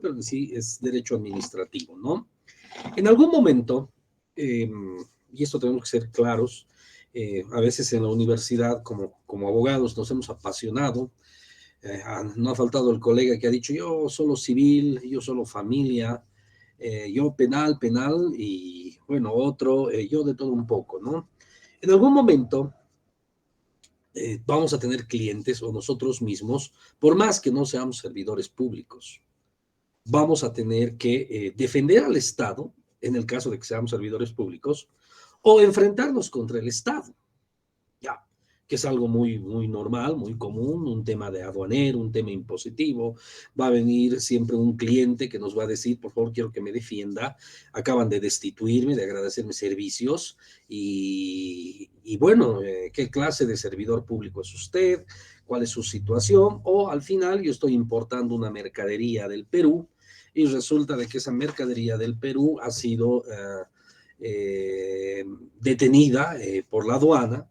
pero en sí es derecho administrativo, ¿no? En algún momento, y esto tenemos que ser claros, a veces en la universidad como abogados nos hemos apasionado, no ha faltado el colega que ha dicho yo solo civil, yo solo familia, yo penal, penal y bueno, otro, yo de todo un poco, ¿no? En algún momento vamos a tener clientes o nosotros mismos, por más que no seamos servidores públicos, vamos a tener que defender al Estado, en el caso de que seamos servidores públicos, o enfrentarnos contra el Estado, ya, que es algo muy, muy normal, muy común, un tema de aduanero, un tema impositivo. Va a venir siempre un cliente que nos va a decir, por favor, quiero que me defienda, acaban de destituirme, de agradecerme servicios, y bueno, ¿qué clase de servidor público es usted? ¿Cuál es su situación? O al final yo estoy importando una mercadería del Perú y resulta de que esa mercadería del Perú ha sido detenida por la aduana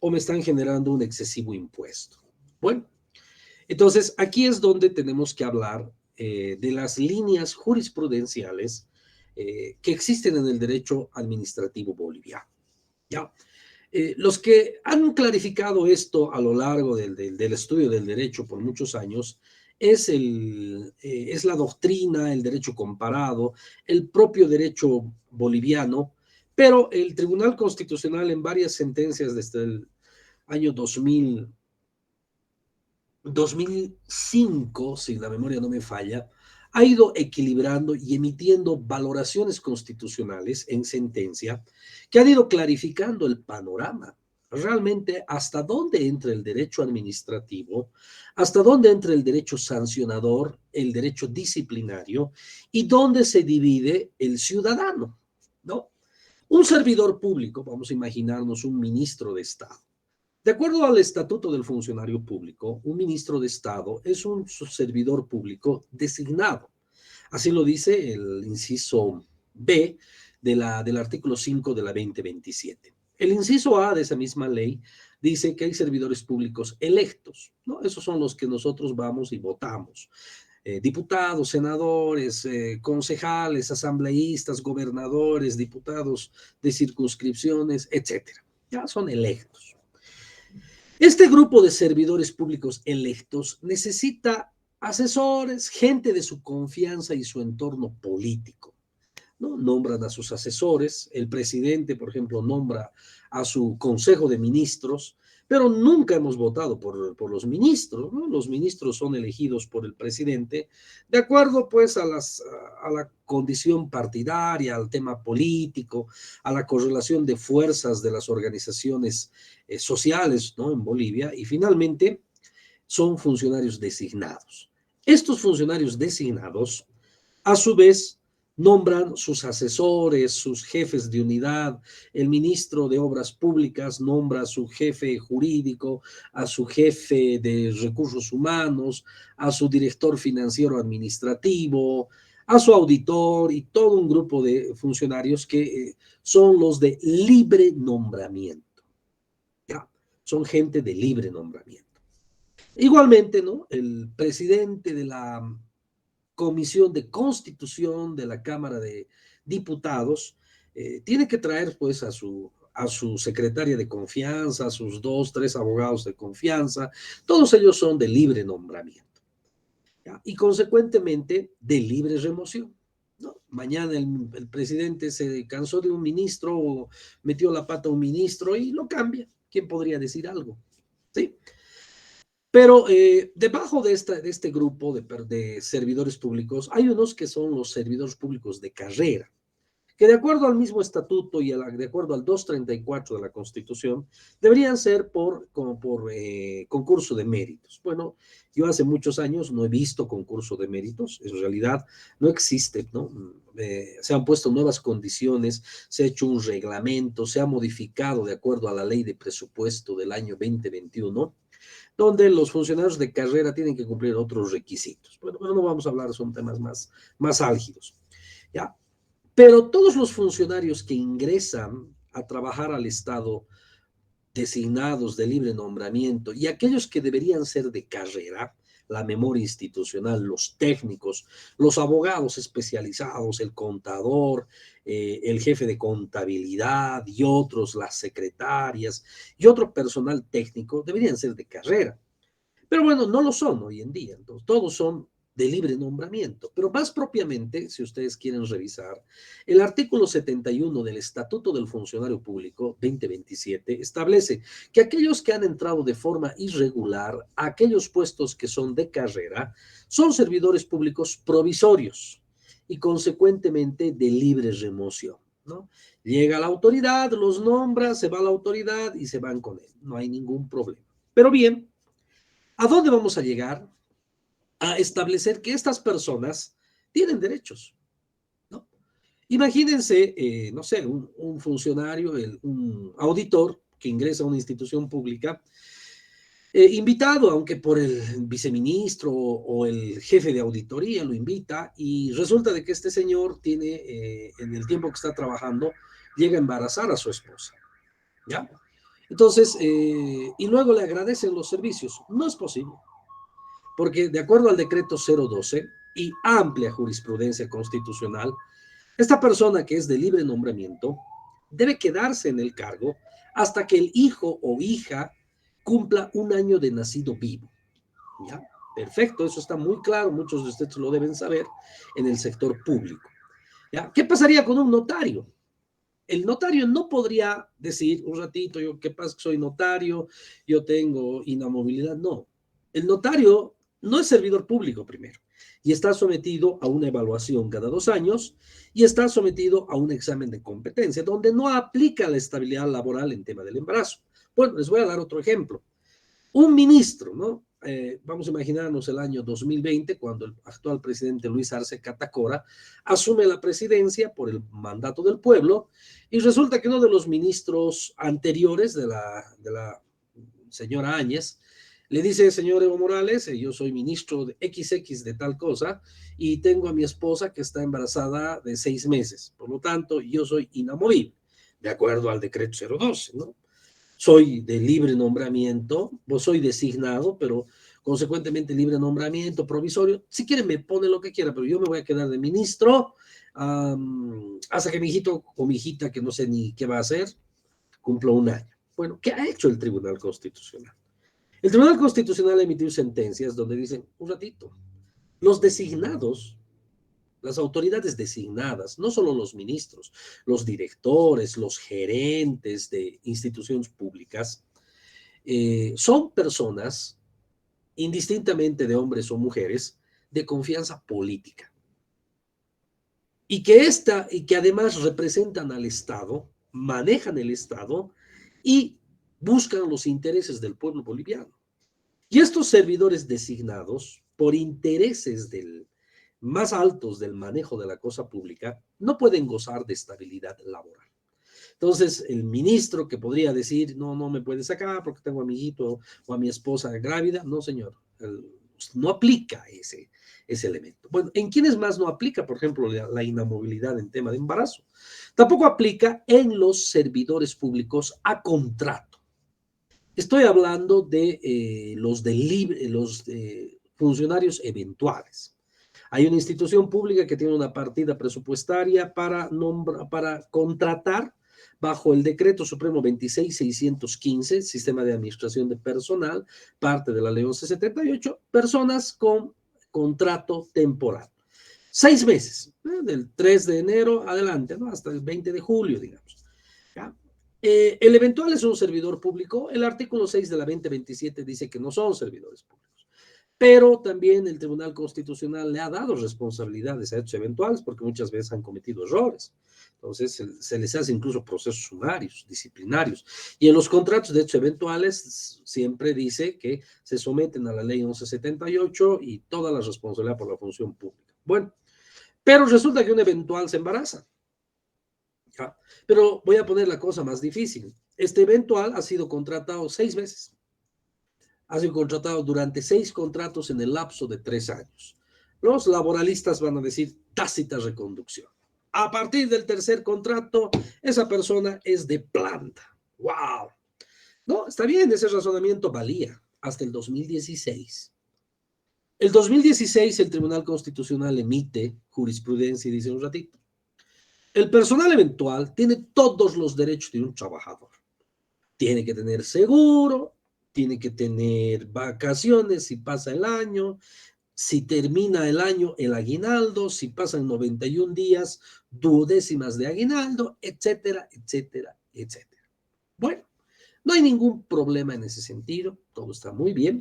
o me están generando un excesivo impuesto. Bueno, entonces aquí es donde tenemos que hablar de las líneas jurisprudenciales que existen en el derecho administrativo boliviano. ¿Ya? Los que han clarificado esto a lo largo del estudio del derecho por muchos años es la doctrina, el derecho comparado, el propio derecho boliviano, pero el Tribunal Constitucional en varias sentencias desde el año 2005, si la memoria no me falla, ha ido equilibrando y emitiendo valoraciones constitucionales en sentencia que han ido clarificando el panorama. Realmente, hasta dónde entra el derecho administrativo, hasta dónde entra el derecho sancionador, el derecho disciplinario y dónde se divide el ciudadano, ¿no? Un servidor público, vamos a imaginarnos un ministro de Estado. De acuerdo al Estatuto del Funcionario Público, un ministro de Estado es un servidor público designado. Así lo dice el inciso B del artículo 5 de la 2027. El inciso A de esa misma ley dice que hay servidores públicos electos, ¿no? Esos son los que nosotros vamos y votamos. Diputados, senadores, concejales, asambleístas, gobernadores, diputados de circunscripciones, etcétera. Ya son electos. Este grupo de servidores públicos electos necesita asesores, gente de su confianza y su entorno político, ¿no? Nombran a sus asesores, el presidente, por ejemplo, nombra a su consejo de ministros, pero nunca hemos votado por los ministros, ¿no? Los ministros son elegidos por el presidente de acuerdo pues a la condición partidaria, al tema político, a la correlación de fuerzas de las organizaciones sociales, ¿no? En Bolivia, y finalmente son funcionarios designados. Estos funcionarios designados, a su vez, nombran sus asesores, sus jefes de unidad. El ministro de Obras Públicas nombra a su jefe jurídico, a su jefe de recursos humanos, a su director financiero administrativo, a su auditor y todo un grupo de funcionarios que son los de libre nombramiento. ¿Ya? Son gente de libre nombramiento. Igualmente, ¿no? El presidente de la Comisión de Constitución de la Cámara de Diputados tiene que traer pues a su secretaria de confianza, a sus dos, tres abogados de confianza, todos ellos son de libre nombramiento, ¿ya? Y consecuentemente de libre remoción, ¿no? Mañana el presidente se cansó de un ministro o metió la pata a un ministro y lo cambia. ¿Quién podría decir algo? ¿Sí? Pero debajo de este grupo de servidores públicos hay unos que son los servidores públicos de carrera, que de acuerdo al mismo estatuto y de acuerdo al 234 de la Constitución, deberían ser como por concurso de méritos. Bueno, yo hace muchos años no he visto concurso de méritos, en realidad no existe, ¿no? Se han puesto nuevas condiciones, se ha hecho un reglamento, se ha modificado de acuerdo a la ley de presupuesto del año 2021, donde los funcionarios de carrera tienen que cumplir otros requisitos. Bueno, no vamos a hablar, son temas más álgidos, ¿ya? Pero todos los funcionarios que ingresan a trabajar al Estado designados de libre nombramiento y aquellos que deberían ser de carrera, la memoria institucional, los técnicos, los abogados especializados, el contador, el jefe de contabilidad y otros, las secretarias y otro personal técnico deberían ser de carrera. Pero bueno, no lo son hoy en día. Entonces, todos son de libre nombramiento. Pero más propiamente, si ustedes quieren revisar, el artículo 71 del Estatuto del Funcionario Público 2027 establece que aquellos que han entrado de forma irregular a aquellos puestos que son de carrera son servidores públicos provisorios y consecuentemente de libre remoción, ¿no? Llega la autoridad, los nombra, se va la autoridad y se van con él. No hay ningún problema. Pero bien, ¿a dónde vamos a llegar? A establecer que estas personas tienen derechos, ¿no? Imagínense, no sé, un funcionario, un auditor que ingresa a una institución pública, invitado, aunque por el viceministro o el jefe de auditoría lo invita, y resulta de que este señor tiene, en el tiempo que está trabajando, llega a embarazar a su esposa, ¿ya? Entonces, y luego le agradecen los servicios. No es posible. Porque de acuerdo al decreto 012 y amplia jurisprudencia constitucional, esta persona que es de libre nombramiento debe quedarse en el cargo hasta que el hijo o hija cumpla un año de nacido vivo. ¿Ya? Perfecto, eso está muy claro, muchos de ustedes lo deben saber en el sector público. ¿Ya? ¿Qué pasaría con un notario? El notario no podría decir un ratito, yo qué pasa que soy notario, yo tengo inamovilidad. No, el notario no es servidor público primero y está sometido a una evaluación cada 2 años y está sometido a un examen de competencia donde no aplica la estabilidad laboral en tema del embarazo. Bueno, les voy a dar otro ejemplo. Un ministro, ¿no? Vamos a imaginarnos el año 2020, cuando el actual presidente Luis Arce Catacora asume la presidencia por el mandato del pueblo y resulta que uno de los ministros anteriores de la señora Áñez le dice, señor Evo Morales, yo soy ministro de XX de tal cosa y tengo a mi esposa que está embarazada de 6 meses, por lo tanto yo soy inamovible, de acuerdo al decreto 012, ¿no? Soy de libre nombramiento, o soy designado, pero consecuentemente libre nombramiento, provisorio. Si quiere me pone lo que quiera, pero yo me voy a quedar de ministro hasta que mi hijito o mi hijita, que no sé ni qué va a hacer, cumpla un año. Bueno, ¿qué ha hecho el Tribunal Constitucional? El Tribunal Constitucional ha emitido sentencias donde dicen, un ratito, los designados, las autoridades designadas, no solo los ministros, los directores, los gerentes de instituciones públicas, son personas, indistintamente de hombres o mujeres, de confianza política. Y que además representan al Estado, manejan el Estado y buscan los intereses del pueblo boliviano. Y estos servidores designados, por intereses más altos del manejo de la cosa pública, no pueden gozar de estabilidad laboral. Entonces, el ministro que podría decir, no, no me puede sacar porque tengo a mi hijito o a mi esposa grávida, no, señor, no aplica ese elemento. Bueno, ¿en quiénes más no aplica, por ejemplo, la inamovilidad en tema de embarazo? Tampoco aplica en los servidores públicos a contrato. Estoy hablando de los funcionarios eventuales. Hay una institución pública que tiene una partida presupuestaria para contratar bajo el Decreto Supremo 26615, Sistema de Administración de Personal, parte de la Ley 1178, personas con contrato temporal. 6 meses, del 3 de enero adelante, ¿no? Hasta el 20 de julio, digamos. ¿Ya? El eventual es un servidor público. El artículo 6 de la 2027 dice que no son servidores públicos. Pero también el Tribunal Constitucional le ha dado responsabilidades a hechos eventuales porque muchas veces han cometido errores. Entonces, se les hace incluso procesos sumarios, disciplinarios. Y en los contratos de hechos eventuales siempre dice que se someten a la ley 1178 y toda la responsabilidad por la función pública. Bueno, pero resulta que un eventual se embaraza. ¿Ya? Pero voy a poner la cosa más difícil. Este eventual ha sido contratado 6 meses. Ha sido contratado durante 6 contratos en el lapso de 3 años. Los laboralistas van a decir tácita reconducción. A partir del tercer contrato, esa persona es de planta. ¡Wow! No, está bien, ese razonamiento valía hasta el 2016. El 2016 el Tribunal Constitucional emite jurisprudencia y dice un ratito, el personal eventual tiene todos los derechos de un trabajador. Tiene que tener seguro, tiene que tener vacaciones si pasa el año, si termina el año el aguinaldo, si pasan 91 días, duodécimas de aguinaldo, etcétera, etcétera, etcétera. Bueno, no hay ningún problema en ese sentido, todo está muy bien.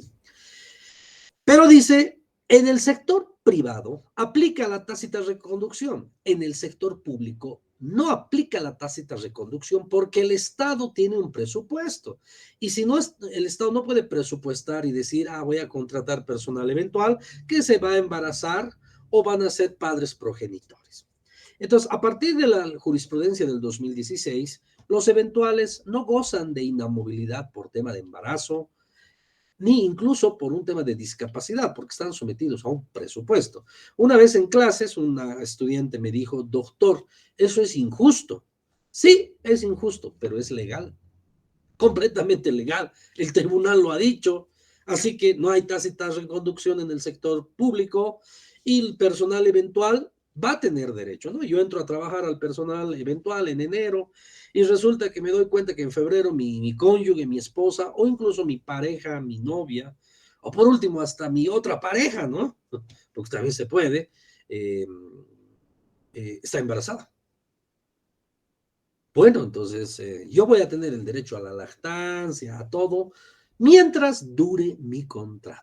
Pero dice, en el sector privado aplica la tácita reconducción, en el sector público no aplica la tácita reconducción porque el Estado tiene un presupuesto. Y si no, el Estado no puede presupuestar y decir, voy a contratar personal eventual que se va a embarazar o van a ser padres progenitores. Entonces, a partir de la jurisprudencia del 2016, los eventuales no gozan de inamovilidad por tema de embarazo, ni incluso por un tema de discapacidad, porque están sometidos a un presupuesto. Una vez en clases, una estudiante me dijo, doctor, eso es injusto. Sí, es injusto, pero es legal, completamente legal. El tribunal lo ha dicho, así que no hay tácita reconducción en el sector público y el personal eventual va a tener derecho, ¿no? Yo entro a trabajar al personal eventual en enero y resulta que me doy cuenta que en febrero mi cónyuge, mi esposa o incluso mi pareja, mi novia, o por último hasta mi otra pareja, ¿no? Porque también se puede, eh, está embarazada. Bueno, entonces yo voy a tener el derecho a la lactancia, a todo, mientras dure mi contrato.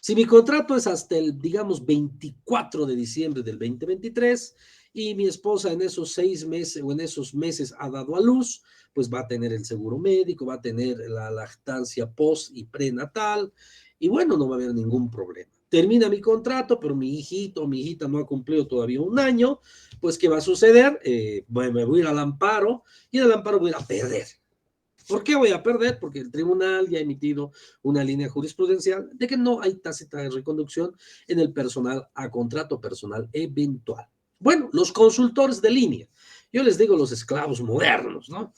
Si mi contrato es hasta el, digamos, 24 de diciembre del 2023 y mi esposa en esos 6 meses o en esos meses ha dado a luz, pues va a tener el seguro médico, va a tener la lactancia post y prenatal y bueno, no va a haber ningún problema. Termina mi contrato, pero mi hijito o mi hijita no ha cumplido todavía un año, pues ¿qué va a suceder? Me voy a ir al amparo y en el amparo voy a perder. ¿Por qué voy a perder? Porque el tribunal ya ha emitido una línea jurisprudencial de que no hay tácita de reconducción en el personal a contrato personal eventual. Bueno, los consultores de línea, yo les digo los esclavos modernos, ¿no?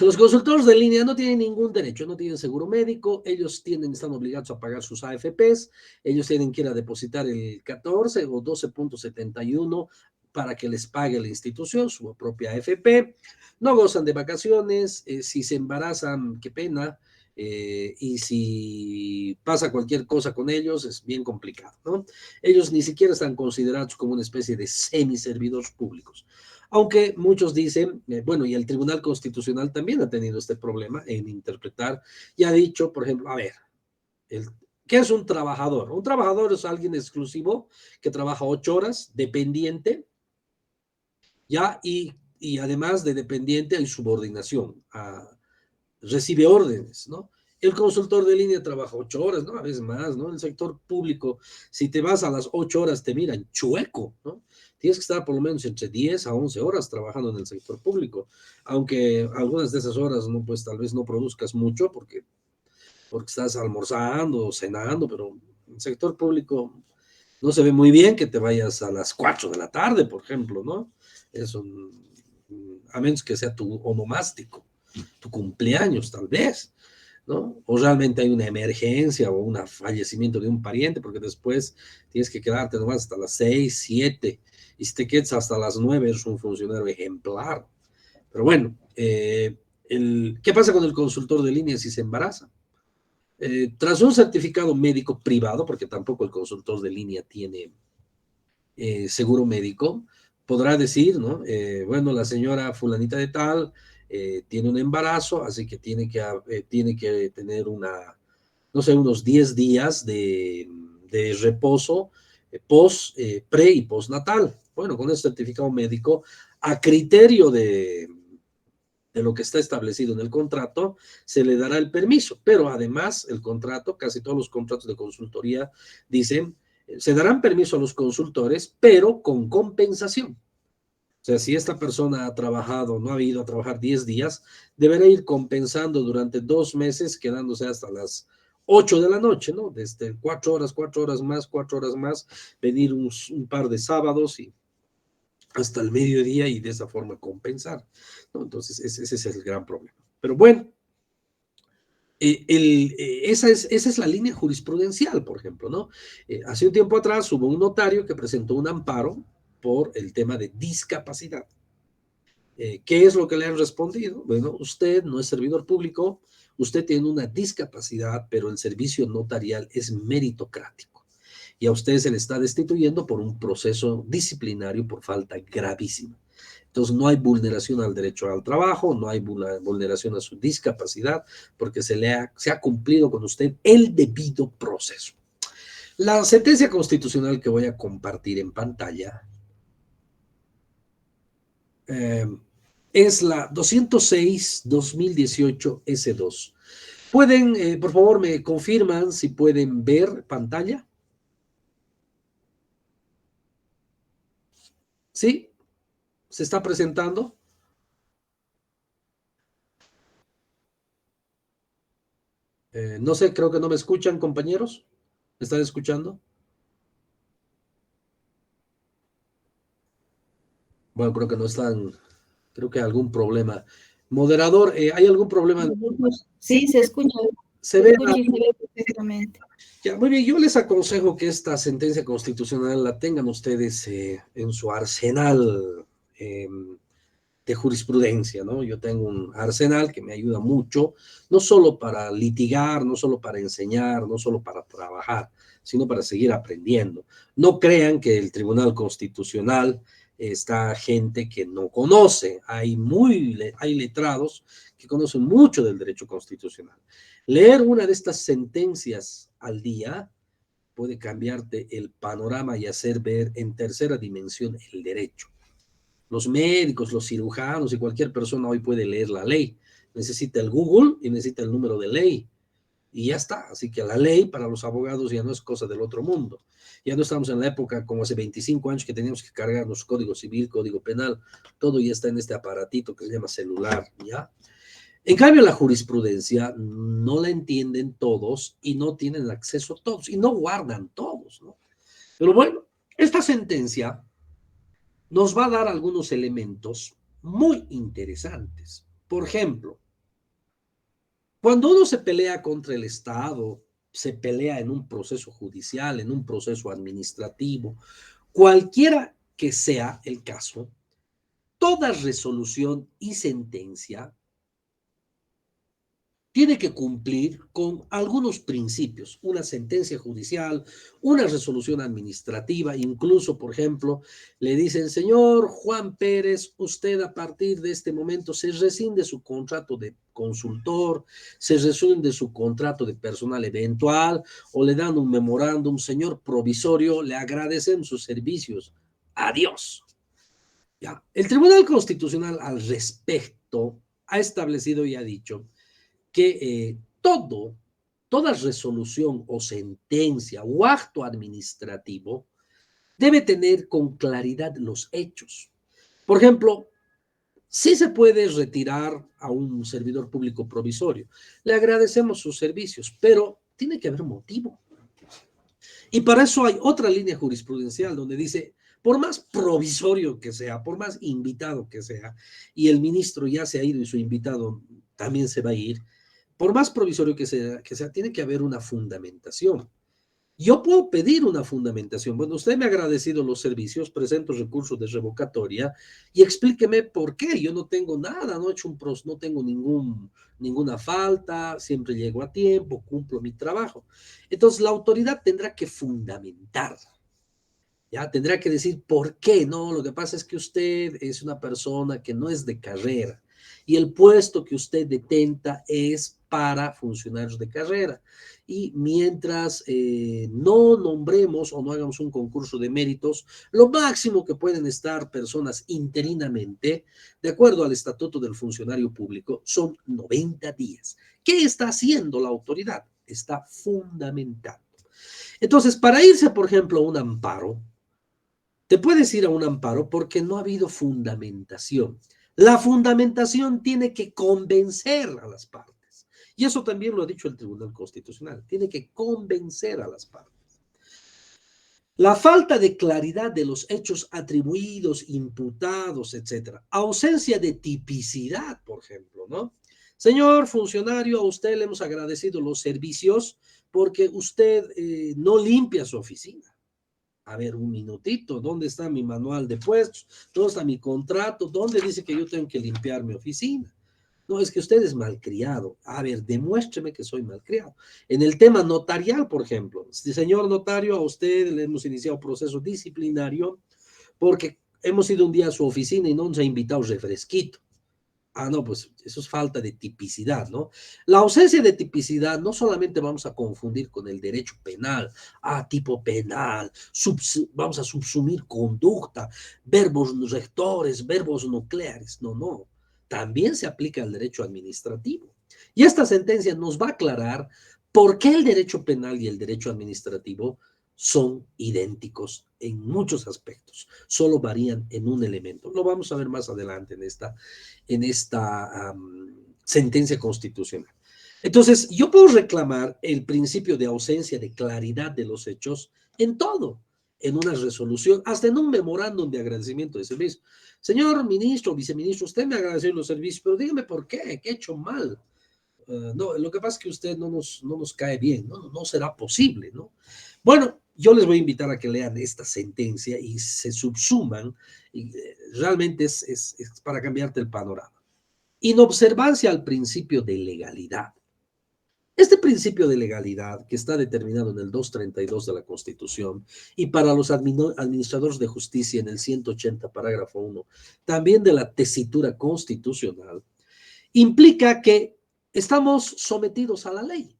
Los consultores de línea no tienen ningún derecho, no tienen seguro médico, ellos están obligados a pagar sus AFPs, ellos tienen que ir a depositar el 14 o 12.71 para que les pague la institución, su propia AFP, no gozan de vacaciones, si se embarazan, qué pena, y si pasa cualquier cosa con ellos es bien complicado, ¿no? Ellos ni siquiera están considerados como una especie de semiservidores públicos. Aunque muchos dicen, bueno, y el Tribunal Constitucional también ha tenido este problema en interpretar y ha dicho, por ejemplo, a ver, ¿qué es un trabajador? Un trabajador es alguien exclusivo que trabaja 8 horas, dependiente, ya, y además de dependiente hay subordinación, recibe órdenes, ¿no? El consultor de línea trabaja 8 horas, ¿no? A veces más, ¿no? El sector público, si te vas a las 8 horas, te miran chueco, ¿no? Tienes que estar por lo menos entre 10 a 11 horas trabajando en el sector público, aunque algunas de esas horas, no, pues tal vez no produzcas mucho porque estás almorzando o cenando, pero en el sector público no se ve muy bien que te vayas a las 4 de la tarde, por ejemplo, ¿no? Eso, a menos que sea tu onomástico, tu cumpleaños tal vez, ¿no? O realmente hay una emergencia o un fallecimiento de un pariente, porque después tienes que quedarte nomás hasta las 6, 7, y si te quedas hasta las 9 es un funcionario ejemplar. Pero bueno, ¿qué pasa con el consultor de línea si se embaraza? Tras un certificado médico privado, porque tampoco el consultor de línea tiene seguro médico, podrá decir, ¿no? Bueno, la señora fulanita de tal tiene un embarazo, así que tiene que tener no sé, unos 10 días de reposo pre y postnatal. Bueno, con ese certificado médico, a criterio de lo que está establecido en el contrato, se le dará el permiso, pero además el contrato, casi todos los contratos de consultoría dicen, se darán permiso a los consultores, pero con compensación. O sea, si esta persona ha trabajado, no ha ido a trabajar 10 días, deberá ir compensando durante 2 meses, quedándose hasta las 8 de la noche, ¿no? Desde 4 horas más, 4 horas más, venir un par de sábados y hasta el mediodía y de esa forma compensar, ¿no? Entonces, ese es el gran problema. Pero bueno, esa es la línea jurisprudencial, por ejemplo, ¿no? Hace un tiempo atrás hubo un notario que presentó un amparo por el tema de discapacidad. ¿Qué es lo que le han respondido? Bueno, usted no es servidor público, usted tiene una discapacidad, pero el servicio notarial es meritocrático. Y a usted se le está destituyendo por un proceso disciplinario por falta gravísima. Entonces, no hay vulneración al derecho al trabajo, no hay vulneración a su discapacidad, porque se ha cumplido con usted el debido proceso. La sentencia constitucional que voy a compartir en pantalla eh, es la 206-2018 S2. ¿Pueden, por favor, me confirman si pueden ver pantalla? ¿Sí? ¿Se está presentando? No sé, creo que no me escuchan, compañeros. ¿Me están escuchando? Bueno, creo que no están, creo que hay algún problema. Moderador, ¿hay algún problema? Sí, se escucha. Se ve, Y se ve perfectamente. ya, muy bien, yo les aconsejo que esta sentencia constitucional la tengan ustedes en su arsenal eh, de jurisprudencia, ¿no? Yo tengo un arsenal que me ayuda mucho, no solo para litigar, no solo para enseñar, no solo para trabajar, sino para seguir aprendiendo. No crean que el Tribunal Constitucional está gente que no conoce, hay letrados que conocen mucho del derecho constitucional. Leer una de estas sentencias al día puede cambiarte el panorama y hacer ver en tercera dimensión el derecho. Los médicos, los cirujanos y cualquier persona hoy puede leer la ley. Necesita el Google y necesita el número de ley. Y ya está. Así que la ley para los abogados ya no es cosa del otro mundo. Ya no estamos en la época como hace 25 años que teníamos que cargarnos código civil, código penal. Todo ya está en este aparatito que se llama celular, ¿ya? En cambio, la jurisprudencia no la entienden todos y no tienen acceso todos y no guardan todos, ¿no? Pero bueno, esta sentencia nos va a dar algunos elementos muy interesantes. Por ejemplo, cuando uno se pelea contra el Estado, se pelea en un proceso judicial, en un proceso administrativo, cualquiera que sea el caso, toda resolución y sentencia tiene que cumplir con algunos principios, una sentencia judicial, una resolución administrativa, incluso, por ejemplo, le dicen, señor Juan Pérez, usted a partir de este momento se rescinde su contrato de consultor, se rescinde su contrato de personal eventual, o le dan un memorándum, señor provisorio, le agradecemos sus servicios, adiós. Ya. El Tribunal Constitucional al respecto ha establecido y ha dicho que toda resolución o sentencia o acto administrativo debe tener con claridad los hechos. Por ejemplo, sí se puede retirar a un servidor público provisorio. Le agradecemos sus servicios, pero tiene que haber motivo. Y para eso hay otra línea jurisprudencial donde dice, por más provisorio que sea, por más invitado que sea, y el ministro ya se ha ido y su invitado también se va a ir, por más provisorio que sea, tiene que haber una fundamentación. Yo puedo pedir una fundamentación. Bueno, usted me ha agradecido los servicios, presento recursos de revocatoria y explíqueme por qué. Yo no tengo nada, no he hecho no tengo ninguna falta, siempre llego a tiempo, cumplo mi trabajo. Entonces, la autoridad tendrá que fundamentar, ya tendrá que decir por qué. No, lo que pasa es que usted es una persona que no es de carrera y el puesto que usted detenta es para funcionarios de carrera. Y mientras no nombremos o no hagamos un concurso de méritos, lo máximo que pueden estar personas interinamente, de acuerdo al Estatuto del Funcionario Público, son 90 días. ¿Qué está haciendo la autoridad? Está fundamentando. Entonces, para irse, por ejemplo, a un amparo, te puedes ir a un amparo porque no ha habido fundamentación. La fundamentación tiene que convencer a las partes. Y eso también lo ha dicho el Tribunal Constitucional. Tiene que convencer a las partes. La falta de claridad de los hechos atribuidos, imputados, etcétera. Ausencia de tipicidad, por ejemplo, ¿no? Señor funcionario, a usted le hemos agradecido los servicios porque usted no limpia su oficina. A ver, un minutito, ¿dónde está mi manual de puestos? ¿Dónde está mi contrato? ¿Dónde dice que yo tengo que limpiar mi oficina? No, es que usted es malcriado. A ver, demuéstreme que soy malcriado. En el tema notarial, por ejemplo, señor notario, a usted le hemos iniciado proceso disciplinario porque hemos ido un día a su oficina y no nos ha invitado refresquito. Ah, no, pues eso es falta de tipicidad, ¿no? La ausencia de tipicidad no solamente vamos a confundir con el derecho penal, tipo penal, vamos a subsumir conducta, verbos rectores, verbos nucleares, no, no, también se aplica al derecho administrativo. Y esta sentencia nos va a aclarar por qué el derecho penal y el derecho administrativo son idénticos en muchos aspectos, solo varían en un elemento. Lo vamos a ver más adelante en esta sentencia constitucional. Entonces, yo puedo reclamar el principio de ausencia de claridad de los hechos en todo, en una resolución, hasta en un memorándum de agradecimiento de servicio. Señor ministro, viceministro, usted me agradeció los servicios, pero dígame por qué, ¿qué he hecho mal? No, lo que pasa es que usted no nos cae bien, no será posible, ¿no? Bueno, yo les voy a invitar a que lean esta sentencia y se subsuman, y realmente es para cambiarte el panorama. Inobservancia al principio de legalidad. Este principio de legalidad, que está determinado en el 232 de la Constitución y para los administradores de justicia en el 180, parágrafo 1, también de la tesitura constitucional, implica que estamos sometidos a la ley.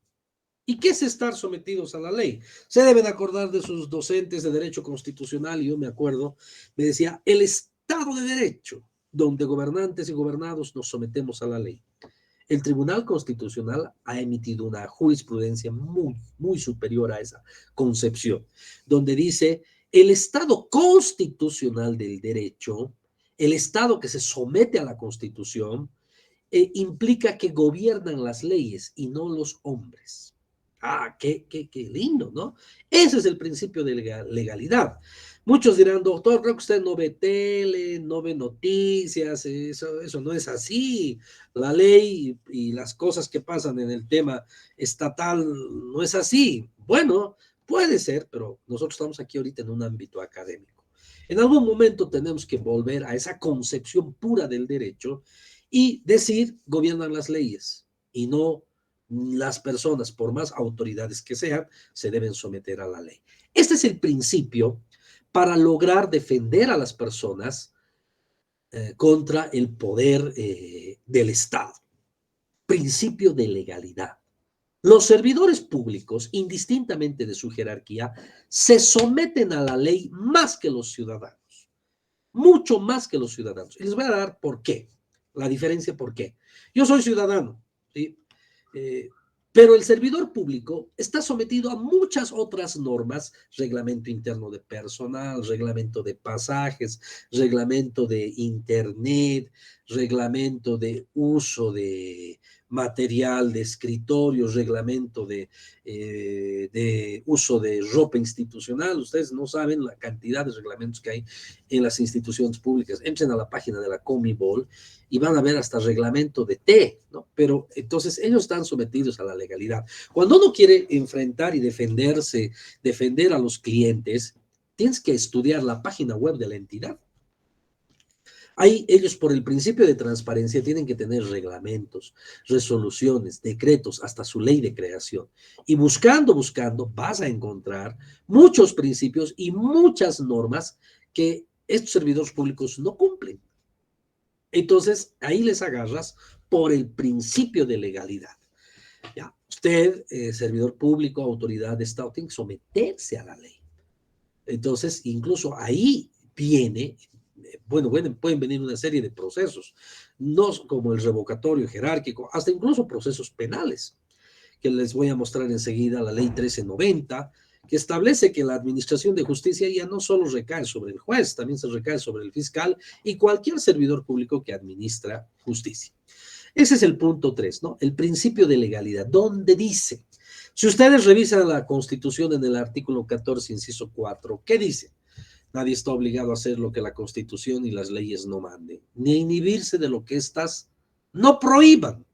¿Y qué es estar sometidos a la ley? Se deben acordar de sus docentes de Derecho Constitucional, y yo me acuerdo, me decía, el Estado de Derecho, donde gobernantes y gobernados nos sometemos a la ley. El Tribunal Constitucional ha emitido una jurisprudencia muy superior a esa concepción, donde dice, el Estado constitucional del derecho, el Estado que se somete a la Constitución, implica que gobiernan las leyes y no los hombres. Qué lindo, ¿no? Ese es el principio de legalidad. Muchos dirán, doctor, creo que usted no ve tele, no ve noticias, eso no es así. La ley y las cosas que pasan en el tema estatal no es así. Bueno, puede ser, pero nosotros estamos aquí ahorita en un ámbito académico. En algún momento tenemos que volver a esa concepción pura del derecho y decir, gobiernan las leyes y no las personas, por más autoridades que sean, se deben someter a la ley. Este es el principio para lograr defender a las personas contra el poder del Estado. Principio de legalidad. Los servidores públicos, indistintamente de su jerarquía, se someten a la ley más que los ciudadanos, mucho más que los ciudadanos. Y les voy a dar por qué, la diferencia por qué. Yo soy ciudadano, ¿sí? Pero el servidor público está sometido a muchas otras normas, reglamento interno de personal, reglamento de pasajes, reglamento de internet, reglamento de uso de material de escritorio, reglamento de uso de ropa institucional. Ustedes no saben la cantidad de reglamentos que hay en las instituciones públicas. Entren a la página de la Comibol y van a ver hasta reglamento de té, ¿no? Pero entonces ellos están sometidos a la legalidad. Cuando uno quiere enfrentar y defender a los clientes, tienes que estudiar la página web de la entidad. Ahí ellos, por el principio de transparencia, tienen que tener reglamentos, resoluciones, decretos, hasta su ley de creación. Y buscando, vas a encontrar muchos principios y muchas normas que estos servidores públicos no cumplen. Entonces, ahí les agarras por el principio de legalidad. ¿Ya? Usted, servidor público, autoridad de Estado, tiene que someterse a la ley. Entonces, incluso ahí viene, pueden venir una serie de procesos, no como el revocatorio jerárquico, hasta incluso procesos penales, que les voy a mostrar enseguida, la ley 1390, que establece que la administración de justicia ya no solo recae sobre el juez, también se recae sobre el fiscal y cualquier servidor público que administra justicia. Ese es el punto 3, ¿no? El principio de legalidad, donde dice, si ustedes revisan la Constitución en el artículo 14, inciso 4, ¿qué dice? Nadie está obligado a hacer lo que la Constitución y las leyes no manden, ni a inhibirse de lo que éstas no prohíban.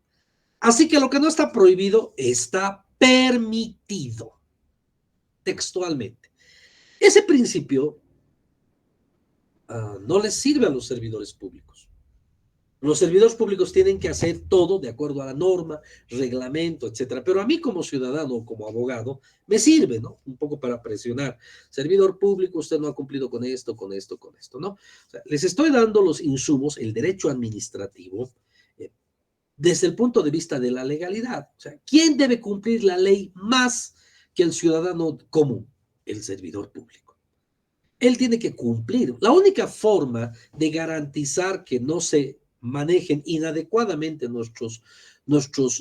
Así que lo que no está prohibido está permitido, textualmente. Ese principio no les sirve a los servidores públicos. Los servidores públicos tienen que hacer todo de acuerdo a la norma, reglamento, etcétera. Pero a mí como ciudadano, como abogado, me sirve, ¿no? Un poco para presionar. Servidor público, usted no ha cumplido con esto, con esto, con esto, ¿no? O sea, les estoy dando los insumos, el derecho administrativo, desde el punto de vista de la legalidad. O sea, ¿quién debe cumplir la ley más que el ciudadano común? El servidor público. Él tiene que cumplir. La única forma de garantizar que no se manejen inadecuadamente nuestros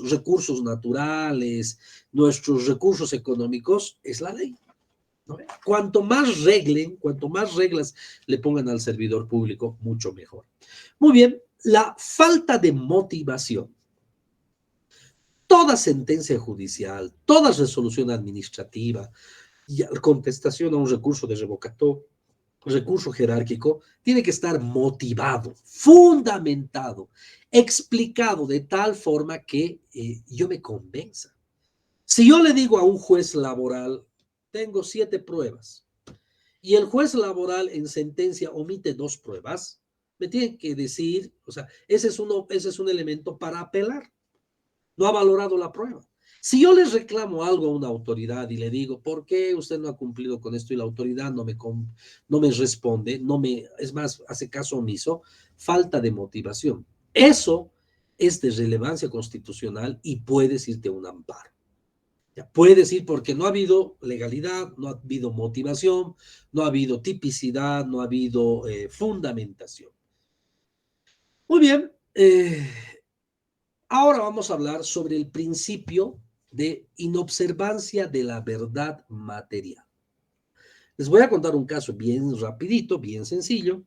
recursos naturales, nuestros recursos económicos, es la ley, ¿no? Cuanto más reglen, cuanto más reglas le pongan al servidor público, mucho mejor. Muy bien, la falta de motivación. Toda sentencia judicial, toda resolución administrativa, y contestación a un recurso de revocatorio, recurso jerárquico, tiene que estar motivado, fundamentado, explicado de tal forma que yo me convenza. Si yo le digo a un juez laboral, tengo 7 pruebas, y el juez laboral en sentencia omite 2 pruebas, me tiene que decir, o sea, ese es un elemento para apelar. No ha valorado la prueba. Si yo les reclamo algo a una autoridad y le digo, ¿por qué usted no ha cumplido con esto? Y la autoridad no me responde, es más, hace caso omiso, falta de motivación. Eso es de relevancia constitucional y puedes irte a un amparo. Ya, puedes ir porque no ha habido legalidad, no ha habido motivación, no ha habido tipicidad, no ha habido fundamentación. Muy bien, ahora vamos a hablar sobre el principio de inobservancia de la verdad material. Les voy a contar un caso bien rapidito, bien sencillo.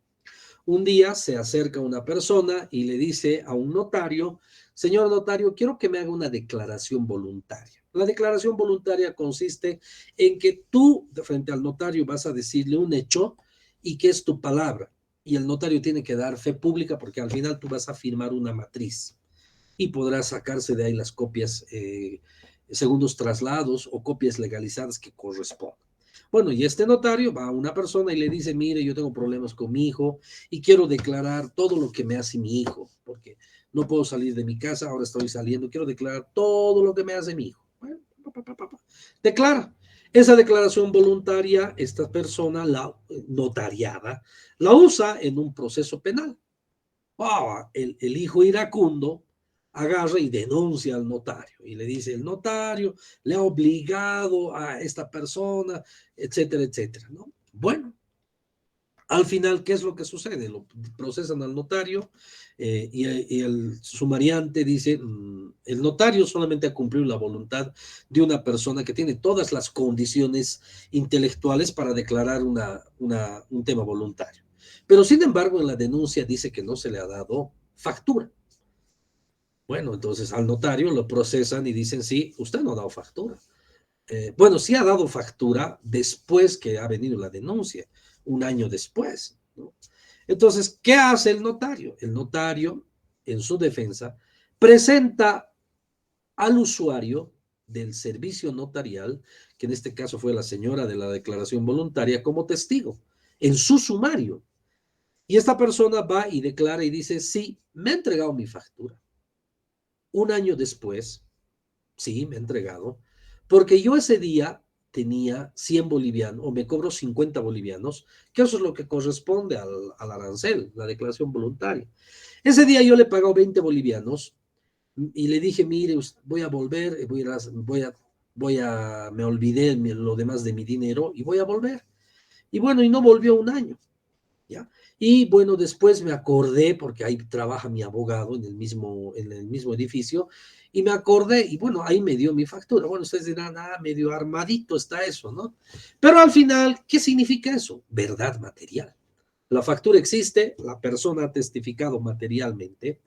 Un día se acerca una persona y le dice a un notario, señor notario, quiero que me haga una declaración voluntaria. La declaración voluntaria consiste en que tú, de frente al notario, vas a decirle un hecho y que es tu palabra. Y el notario tiene que dar fe pública porque al final tú vas a firmar una matriz y podrá sacarse de ahí las copias segundos traslados o copias legalizadas que correspondan. Bueno, y este notario va a una persona y le dice, mire, yo tengo problemas con mi hijo y quiero declarar todo lo que me hace mi hijo, porque no puedo salir de mi casa, ahora estoy saliendo, quiero declarar todo lo que me hace mi hijo. Bueno, declara. Esa declaración voluntaria, esta persona, la notariada, la usa en un proceso penal. El hijo iracundo agarra y denuncia al notario y le dice, el notario le ha obligado a esta persona, etcétera, etcétera, ¿no? Bueno, al final, ¿qué es lo que sucede? Lo procesan al notario y el sumariante dice, el notario solamente ha cumplido la voluntad de una persona que tiene todas las condiciones intelectuales para declarar un tema voluntario. Pero sin embargo, en la denuncia dice que no se le ha dado factura. Bueno, entonces al notario lo procesan y dicen, sí, usted no ha dado factura. Bueno, sí ha dado factura después que ha venido la denuncia, un año después, ¿no? Entonces, ¿qué hace el notario? El notario, en su defensa, presenta al usuario del servicio notarial, que en este caso fue la señora de la declaración voluntaria, como testigo, en su sumario. Y esta persona va y declara y dice, sí, me ha entregado mi factura. Un año después, sí, me ha entregado, porque yo ese día tenía 100 bolivianos, o me cobró 50 bolivianos, que eso es lo que corresponde al arancel, la declaración voluntaria. Ese día yo le he pagado 20 bolivianos y le dije, mire, voy a volver, me olvidé lo demás de mi dinero y voy a volver. Y bueno, y no volvió un año. ¿Ya? Y bueno, después me acordé, porque ahí trabaja mi abogado en el mismo edificio, y me acordé, y bueno, ahí me dio mi factura. Bueno, ustedes dirán, medio armadito está eso, ¿no? Pero al final, ¿qué significa eso? Verdad material. La factura existe, la persona ha testificado materialmente,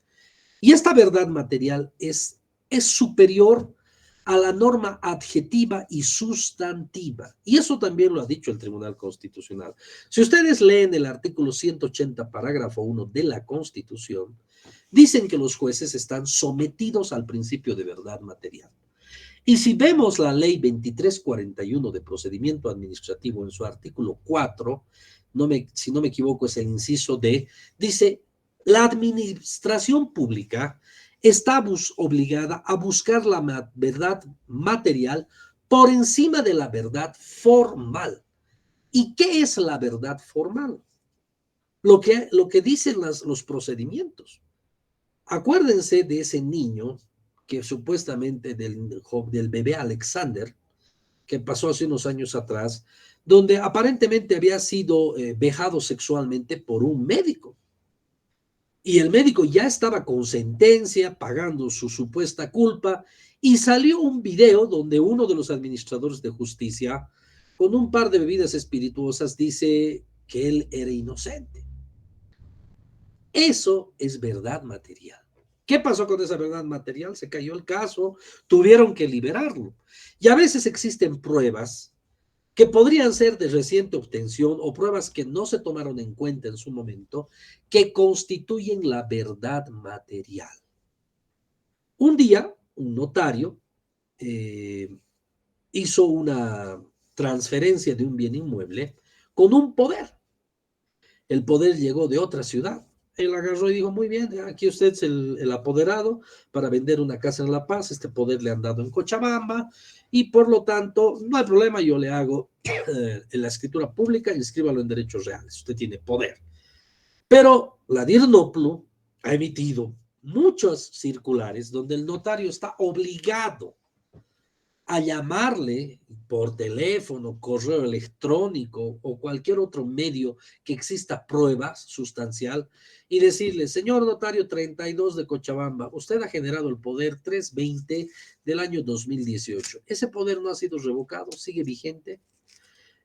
y esta verdad material es superior a la norma adjetiva y sustantiva. Y eso también lo ha dicho el Tribunal Constitucional. Si ustedes leen el artículo 180, parágrafo 1 de la Constitución, Dicen que los jueces están sometidos al principio de verdad material. Y si vemos la ley 2341 de procedimiento administrativo en su artículo 4, si no me equivoco es el inciso D, dice, la administración pública está obligada a buscar la verdad material por encima de la verdad formal. ¿Y qué es la verdad formal? Lo que dicen los procedimientos. Acuérdense de ese niño que supuestamente del bebé Alexander, que pasó hace unos años atrás, donde aparentemente había sido vejado sexualmente por un médico. Y el médico ya estaba con sentencia, pagando su supuesta culpa, y salió un video donde uno de los administradores de justicia, con un par de bebidas espirituosas, dice que él era inocente. Eso es verdad material. ¿Qué pasó con esa verdad material? Se cayó el caso, tuvieron que liberarlo. Y a veces existen pruebas que podrían ser de reciente obtención o pruebas que no se tomaron en cuenta en su momento, que constituyen la verdad material. Un día, un notario hizo una transferencia de un bien inmueble con un poder. El poder llegó de otra ciudad. Él agarró y dijo, muy bien, aquí usted es el apoderado para vender una casa en La Paz, este poder le han dado en Cochabamba, y por lo tanto, no hay problema, yo le hago en la escritura pública, inscríbalo en derechos reales, usted tiene poder. Pero la DIRNOPLU ha emitido muchos circulares donde el notario está obligado a llamarle por teléfono, correo electrónico o cualquier otro medio que exista pruebas sustancial y decirle, señor notario 32 de Cochabamba, usted ha generado el poder 320 del año 2018. Ese poder no ha sido revocado, sigue vigente.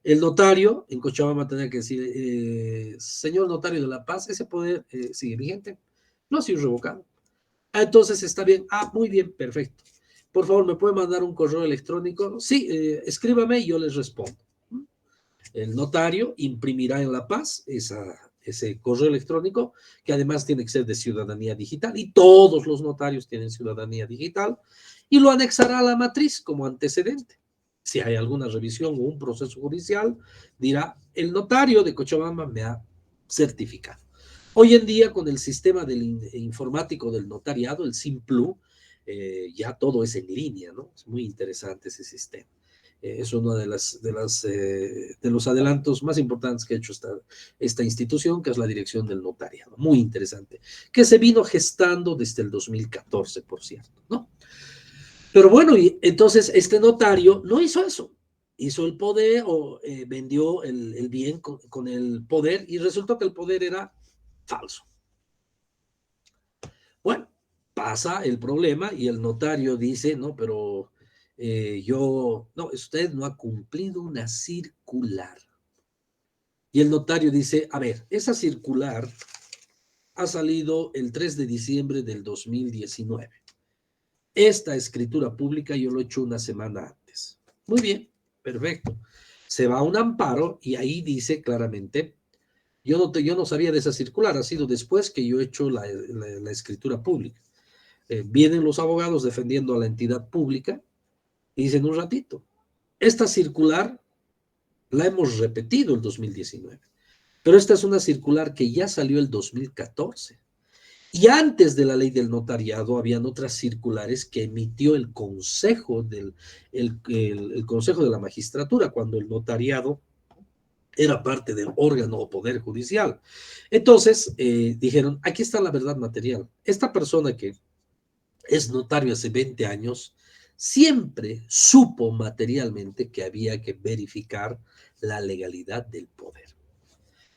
El notario en Cochabamba tendría que decir, señor notario de La Paz, ese poder sigue vigente, no ha sido revocado. Entonces está bien, muy bien, perfecto. Por favor, ¿me puede mandar un correo electrónico? Sí, escríbame y yo les respondo. El notario imprimirá en La Paz ese correo electrónico, que además tiene que ser de ciudadanía digital, y todos los notarios tienen ciudadanía digital, y lo anexará a la matriz como antecedente. Si hay alguna revisión o un proceso judicial, dirá, el notario de Cochabamba me ha certificado. Hoy en día, con el sistema informático del notariado, el SIMPLU, ya todo es en línea, ¿no? Es muy interesante ese sistema. Es uno de los adelantos más importantes que ha hecho esta institución, que es la dirección del notariado. Muy interesante. Que se vino gestando desde el 2014, por cierto, ¿no? Pero bueno, y entonces este notario no hizo eso. Hizo el poder o vendió el bien con el poder y resultó que el poder era falso. Bueno, pasa el problema y el notario dice, no, pero no, usted no ha cumplido una circular. Y el notario dice, a ver, esa circular ha salido el 3 de diciembre del 2019. Esta escritura pública yo lo he hecho una semana antes. Muy bien, perfecto. Se va a un amparo y ahí dice claramente, yo no sabía de esa circular, ha sido después que yo he hecho la escritura pública. Vienen los abogados defendiendo a la entidad pública y dicen un ratito, esta circular la hemos repetido el 2019, pero esta es una circular que ya salió el 2014. Y antes de la ley del notariado habían otras circulares que emitió el Consejo, el Consejo de la Magistratura cuando el notariado era parte del órgano o poder judicial. Entonces dijeron, aquí está la verdad material. Esta persona que es notario hace 20 años, siempre supo materialmente que había que verificar la legalidad del poder.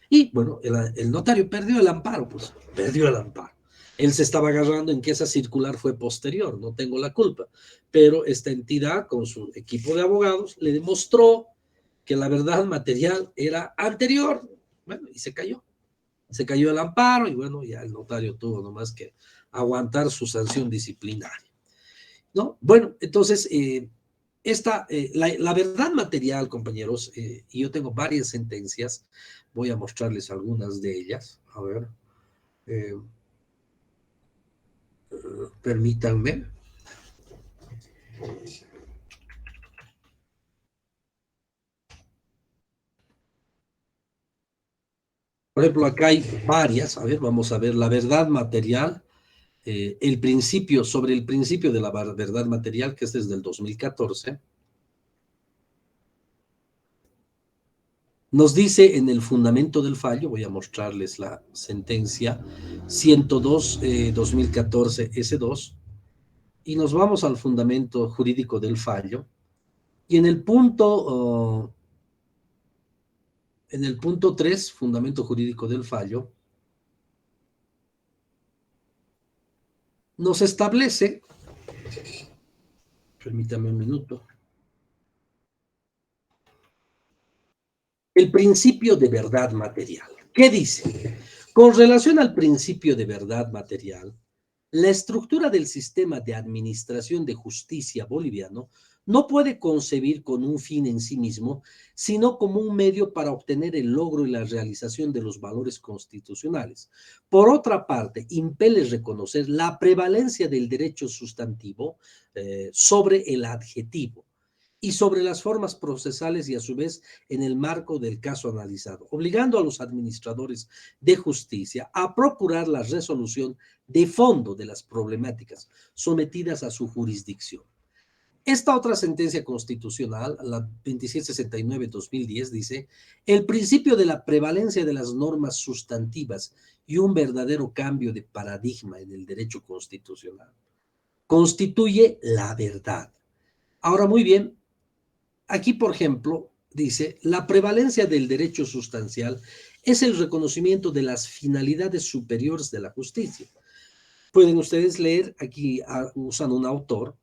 Y bueno, el notario perdió el amparo, pues perdió el amparo. Él se estaba agarrando en que esa circular fue posterior, no tengo la culpa, pero esta entidad con su equipo de abogados le demostró que la verdad material era anterior, bueno, y se cayó. Se cayó el amparo y bueno, ya el notario tuvo nomás que aguantar su sanción disciplinaria, ¿no? Bueno, entonces, la verdad material, compañeros, y yo tengo varias sentencias, voy a mostrarles algunas de ellas, a ver. Permítanme. Por ejemplo, acá hay varias. A ver, vamos a ver la verdad material. El principio, sobre el principio de la verdad material, que es desde el 2014. Nos dice en el fundamento del fallo, voy a mostrarles la sentencia 102, 2014 S2, y nos vamos al fundamento jurídico del fallo, y en el punto 3, fundamento jurídico del fallo, nos establece, permítame un minuto, el principio de verdad material. ¿Qué dice? Con relación al principio de verdad material, la estructura del sistema de administración de justicia boliviano no puede concebir con un fin en sí mismo, sino como un medio para obtener el logro y la realización de los valores constitucionales. Por otra parte, impele reconocer la prevalencia del derecho sustantivo sobre el adjetivo y sobre las formas procesales y a su vez en el marco del caso analizado, obligando a los administradores de justicia a procurar la resolución de fondo de las problemáticas sometidas a su jurisdicción. Esta otra sentencia constitucional, la 2769-2010, dice, el principio de la prevalencia de las normas sustantivas y un verdadero cambio de paradigma en el derecho constitucional constituye la verdad. Ahora, muy bien, aquí, por ejemplo, dice, la prevalencia del derecho sustancial es el reconocimiento de las finalidades superiores de la justicia. Pueden ustedes leer, aquí usan un autor,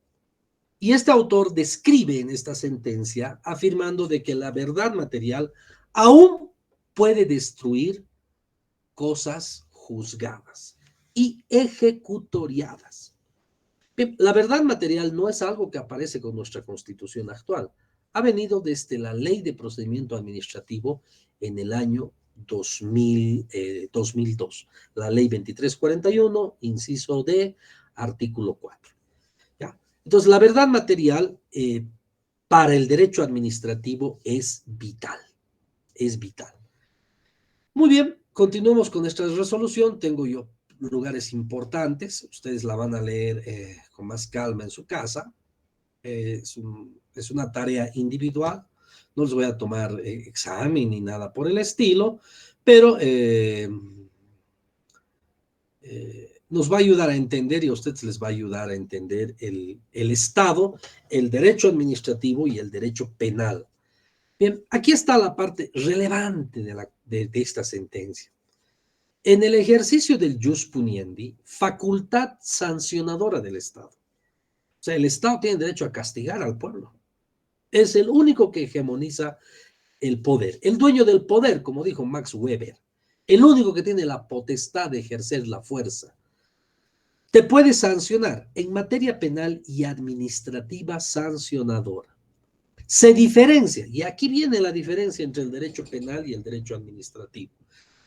y este autor describe en esta sentencia afirmando de que la verdad material aún puede destruir cosas juzgadas y ejecutoriadas. La verdad material no es algo que aparece con nuestra constitución actual. Ha venido desde la ley de procedimiento administrativo en el año 2002, la ley 2341, inciso D, artículo 4. ¿Ya? Entonces, la verdad material para el derecho administrativo es vital, es vital. Muy bien, continuemos con esta resolución. Tengo yo lugares importantes, ustedes la van a leer con más calma en su casa. Es una tarea individual, no les voy a tomar examen ni nada por el estilo, pero nos va a ayudar a entender y a ustedes les va a ayudar a entender el Estado, el derecho administrativo y el derecho penal. Bien, aquí está la parte relevante de esta sentencia. En el ejercicio del jus puniendi, facultad sancionadora del Estado. O sea, el Estado tiene derecho a castigar al pueblo. Es el único que hegemoniza el poder. El dueño del poder, como dijo Max Weber, el único que tiene la potestad de ejercer la fuerza. Te puede sancionar en materia penal y administrativa sancionadora. Se diferencia, y aquí viene la diferencia entre el derecho penal y el derecho administrativo.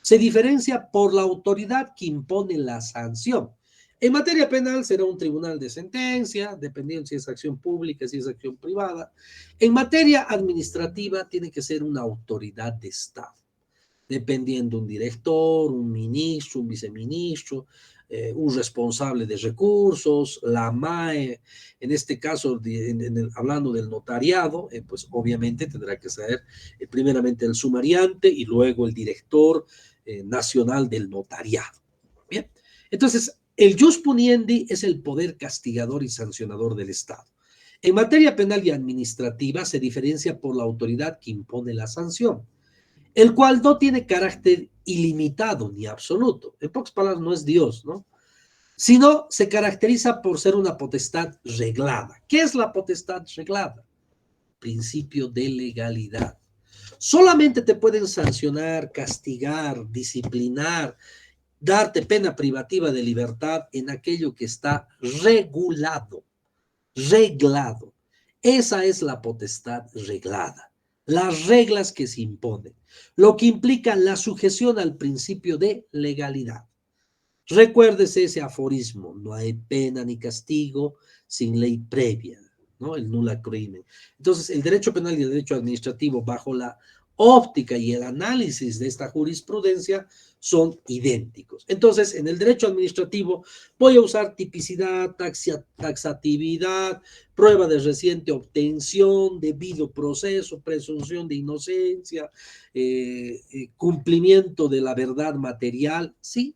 Se diferencia por la autoridad que impone la sanción. En materia penal será un tribunal de sentencia, dependiendo si es acción pública, si es acción privada. En materia administrativa tiene que ser una autoridad de Estado, dependiendo un director, un ministro, un viceministro, un responsable de recursos, la MAE, en este caso, hablando del notariado, pues obviamente tendrá que ser primeramente el sumariante y luego el director nacional del notariado. Bien, entonces, el jus puniendi es el poder castigador y sancionador del Estado. En materia penal y administrativa se diferencia por la autoridad que impone la sanción, el cual no tiene carácter ilimitado ni absoluto. En pocas palabras, no es Dios, ¿no? Sino se caracteriza por ser una potestad reglada. ¿Qué es la potestad reglada? Principio de legalidad. Solamente te pueden sancionar, castigar, disciplinar, darte pena privativa de libertad en aquello que está regulado, reglado. Esa es la potestad reglada, las reglas que se imponen, lo que implica la sujeción al principio de legalidad. Recuérdese ese aforismo: no hay pena ni castigo sin ley previa, ¿no? El nulla crimen. Entonces, el derecho penal y el derecho administrativo, bajo la óptica y el análisis de esta jurisprudencia, son idénticos. Entonces, en el derecho administrativo voy a usar tipicidad, taxatividad, prueba de reciente obtención, debido proceso, presunción de inocencia, cumplimiento de la verdad material, ¿sí?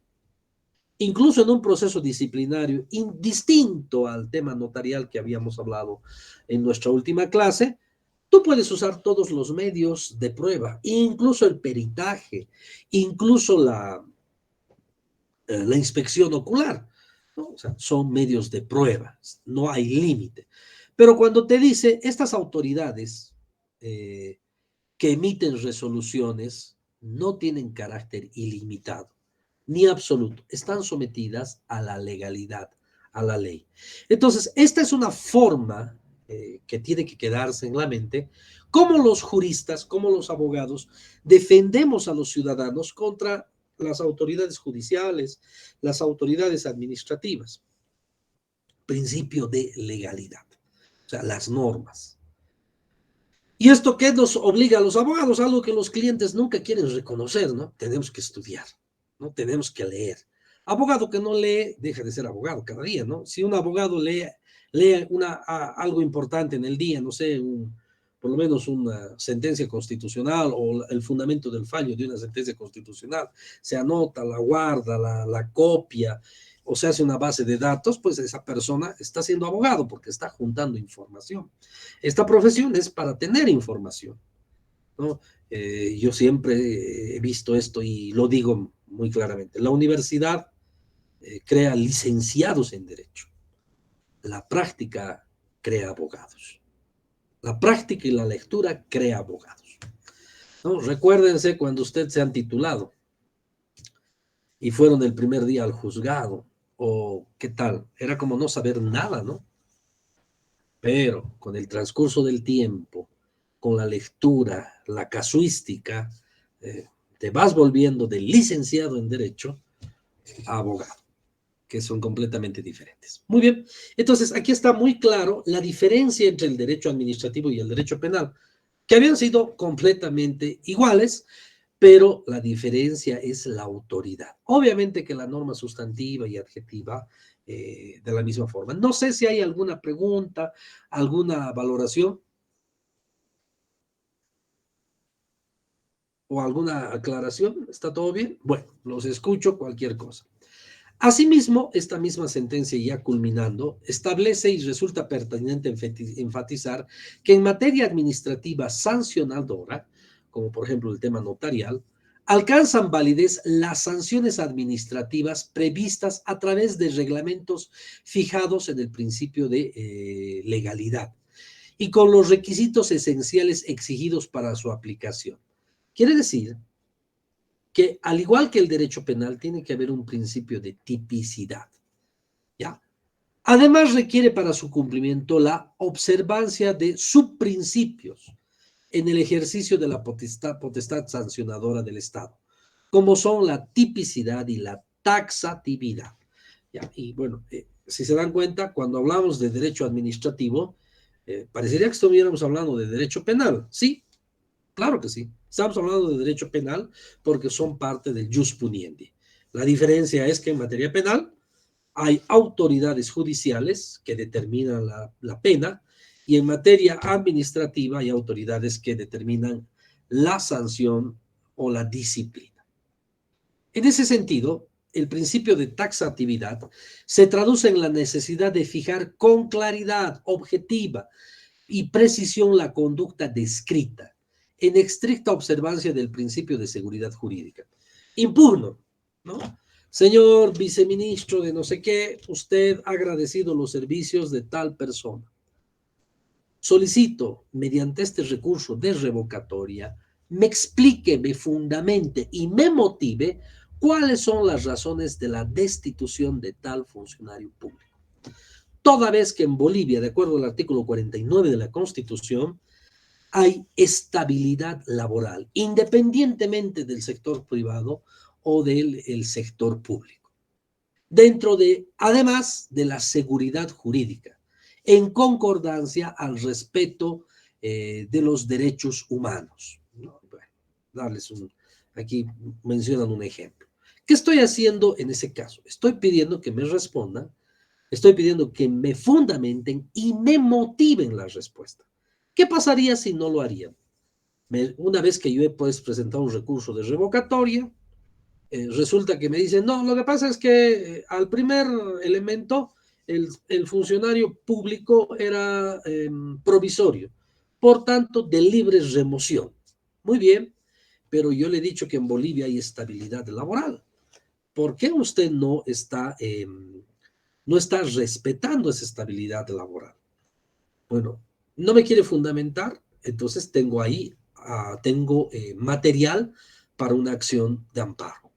Incluso en un proceso disciplinario distinto al tema notarial que habíamos hablado en nuestra última clase, tú puedes usar todos los medios de prueba, incluso el peritaje, incluso la inspección ocular, ¿no? O sea, son medios de prueba, no hay límite. Pero cuando te dice estas autoridades que emiten resoluciones no tienen carácter ilimitado ni absoluto, están sometidas a la legalidad, a la ley. Entonces, esta es una forma que tiene que quedarse en la mente, cómo los juristas, cómo los abogados defendemos a los ciudadanos contra las autoridades judiciales, las autoridades administrativas. Principio de legalidad, o sea, las normas. ¿Y esto qué nos obliga a los abogados? Algo que los clientes nunca quieren reconocer, ¿no? Tenemos que estudiar, ¿no? Tenemos que leer. Abogado que no lee, deja de ser abogado cada día, ¿no? Si un abogado lee algo importante en el día, no sé, por lo menos una sentencia constitucional o el fundamento del fallo de una sentencia constitucional, se anota, la guarda, la copia, o se hace una base de datos, pues esa persona está siendo abogado porque está juntando información. Esta profesión es para tener información, ¿no? Yo siempre he visto esto y lo digo muy claramente. La universidad crea licenciados en Derecho. La práctica crea abogados. La práctica y la lectura crea abogados, ¿no? Recuérdense cuando ustedes se han titulado y fueron el primer día al juzgado, o qué tal, era como no saber nada, ¿no? Pero con el transcurso del tiempo, con la lectura, la casuística, te vas volviendo de licenciado en Derecho a abogado, que son completamente diferentes. Muy bien, entonces aquí está muy claro la diferencia entre el derecho administrativo y el derecho penal, que habían sido completamente iguales, pero la diferencia es la autoridad. Obviamente que la norma sustantiva y adjetiva de la misma forma. No sé si hay alguna pregunta, alguna valoración o alguna aclaración. ¿Está todo bien? Bueno, los escucho, cualquier cosa. Asimismo, esta misma sentencia, ya culminando, establece y resulta pertinente enfatizar que en materia administrativa sancionadora, como por ejemplo el tema notarial, alcanzan validez las sanciones administrativas previstas a través de reglamentos fijados en el principio de legalidad y con los requisitos esenciales exigidos para su aplicación. Quiere decir que, al igual que el derecho penal, tiene que haber un principio de tipicidad, ¿ya? Además, requiere para su cumplimiento la observancia de subprincipios en el ejercicio de la potestad sancionadora del Estado, como son la tipicidad y la taxatividad, ¿ya? Y bueno, si se dan cuenta, cuando hablamos de derecho administrativo, parecería que estuviéramos hablando de derecho penal, ¿sí? Claro que sí. Estamos hablando de derecho penal porque son parte del jus puniendi. La diferencia es que en materia penal hay autoridades judiciales que determinan la pena y en materia administrativa hay autoridades que determinan la sanción o la disciplina. En ese sentido, el principio de taxatividad se traduce en la necesidad de fijar con claridad objetiva y precisión la conducta descrita, en estricta observancia del principio de seguridad jurídica. Impugno, ¿no? Señor viceministro de no sé qué, usted ha agradecido los servicios de tal persona. Solicito, mediante este recurso de revocatoria, me explique, me fundamente y me motive cuáles son las razones de la destitución de tal funcionario público. Toda vez que en Bolivia, de acuerdo al artículo 49 de la Constitución, hay estabilidad laboral, independientemente del sector privado o del sector público. además de la seguridad jurídica, en concordancia al respeto de los derechos humanos, ¿no? Bueno, aquí mencionan un ejemplo. ¿Qué estoy haciendo en ese caso? Estoy pidiendo que me respondan, estoy pidiendo que me fundamenten y me motiven la respuesta. ¿Qué pasaría si no lo harían? Una vez que yo he pues, presentado un recurso de revocatoria, resulta que me dicen, no, lo que pasa es que al primer elemento el funcionario público era provisorio, por tanto, de libre remoción. Muy bien, pero yo le he dicho que en Bolivia hay estabilidad laboral. ¿Por qué usted no está respetando esa estabilidad laboral? Bueno, no me quiere fundamentar, entonces tengo ahí, tengo material para una acción de amparo.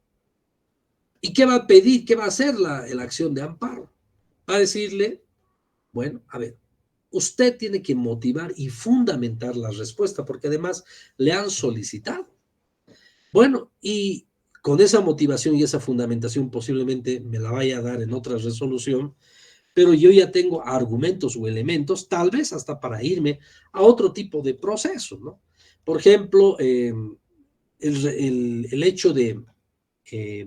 ¿Y qué va a pedir? ¿Qué va a hacer la acción de amparo? Va a decirle, bueno, a ver, usted tiene que motivar y fundamentar la respuesta, porque además le han solicitado. Bueno, y con esa motivación y esa fundamentación posiblemente me la vaya a dar en otra resolución, pero yo ya tengo argumentos o elementos, tal vez hasta para irme a otro tipo de proceso, ¿no? Por ejemplo, el hecho de eh,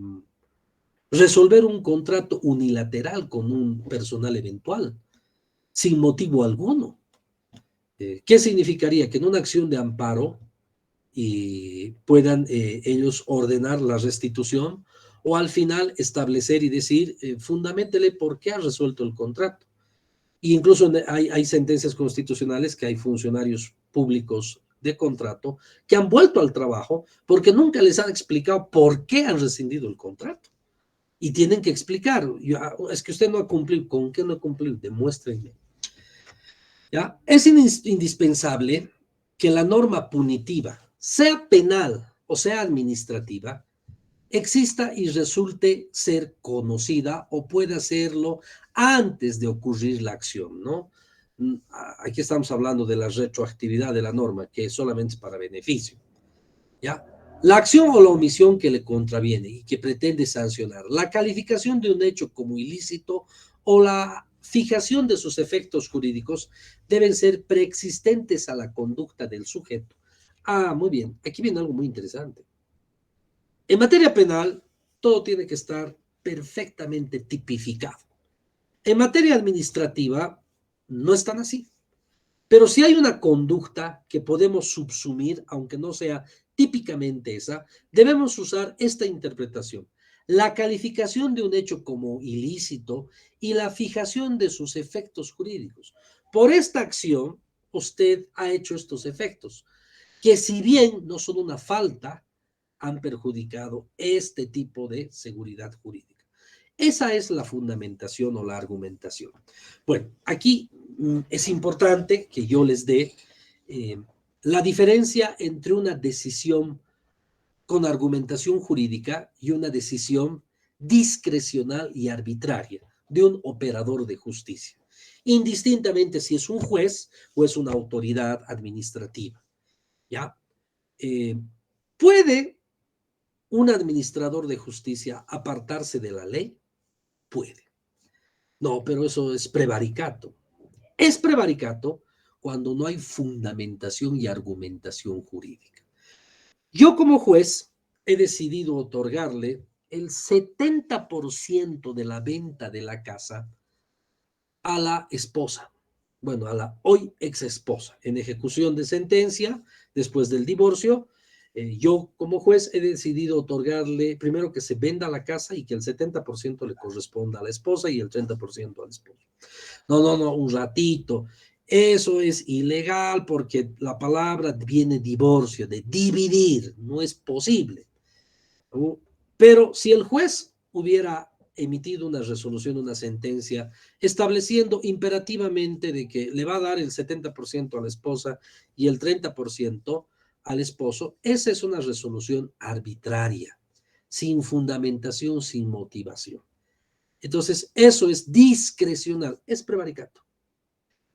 resolver un contrato unilateral con un personal eventual, sin motivo alguno. ¿Qué significaría? Que en una acción de amparo puedan ellos ordenar la restitución o al final establecer y decir, fundamentele por qué ha resuelto el contrato. Y incluso hay sentencias constitucionales que hay funcionarios públicos de contrato que han vuelto al trabajo porque nunca les han explicado por qué han rescindido el contrato. Y tienen que explicar, es que usted no ha cumplido, ¿con qué no ha cumplido? Demuéstrenme. ¿Ya? Es indispensable que la norma punitiva, sea penal o sea administrativa, exista y resulte ser conocida o pueda serlo antes de ocurrir la acción, ¿no? Aquí estamos hablando de la retroactividad de la norma, que solamente es para beneficio, ¿ya? La acción o la omisión que le contraviene y que pretende sancionar, la calificación de un hecho como ilícito o la fijación de sus efectos jurídicos deben ser preexistentes a la conducta del sujeto. Muy bien, aquí viene algo muy interesante. En materia penal, todo tiene que estar perfectamente tipificado. En materia administrativa, no es tan así. Pero si hay una conducta que podemos subsumir, aunque no sea típicamente esa, debemos usar esta interpretación. La calificación de un hecho como ilícito y la fijación de sus efectos jurídicos. Por esta acción, usted ha hecho estos efectos, que si bien no son una falta, han perjudicado este tipo de seguridad jurídica. Esa es la fundamentación o la argumentación. Bueno, aquí es importante que yo les dé la diferencia entre una decisión con argumentación jurídica y una decisión discrecional y arbitraria de un operador de justicia, indistintamente si es un juez o es una autoridad administrativa. ¿Ya? ¿Puede un administrador de justicia apartarse de la ley? Puede. No, pero eso es prevaricato. Es prevaricato cuando no hay fundamentación y argumentación jurídica. Yo como juez he decidido otorgarle el 70% de la venta de la casa a la esposa, bueno, a la hoy ex esposa, en ejecución de sentencia, después del divorcio. Yo como juez he decidido otorgarle primero que se venda la casa y que el 70% le corresponda a la esposa y el 30% al esposo. No, un ratito. Eso es ilegal porque la palabra viene divorcio, de dividir, no es posible. ¿No? Pero si el juez hubiera emitido una resolución, una sentencia, estableciendo imperativamente de que le va a dar el 70% a la esposa y el 30% al esposo, esa es una resolución arbitraria, sin fundamentación, sin motivación. Entonces, eso es discrecional, es prevaricato.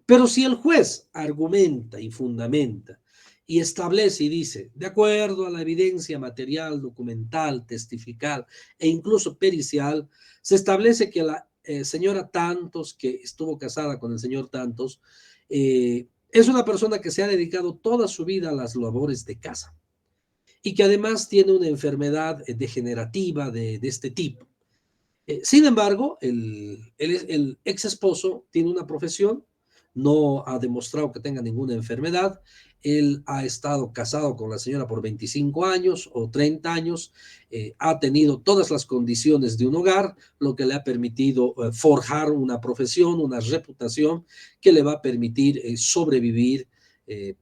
Pero si el juez argumenta y fundamenta y establece y dice, de acuerdo a la evidencia material, documental, testifical e incluso pericial, se establece que la señora Tantos, que estuvo casada con el señor Tantos, es una persona que se ha dedicado toda su vida a las labores de casa y que además tiene una enfermedad degenerativa de este tipo. Sin embargo, el ex esposo tiene una profesión, no ha demostrado que tenga ninguna enfermedad. Él ha estado casado con la señora por 25 años o 30 años, ha tenido todas las condiciones de un hogar, lo que le ha permitido forjar una profesión, una reputación que le va a permitir sobrevivir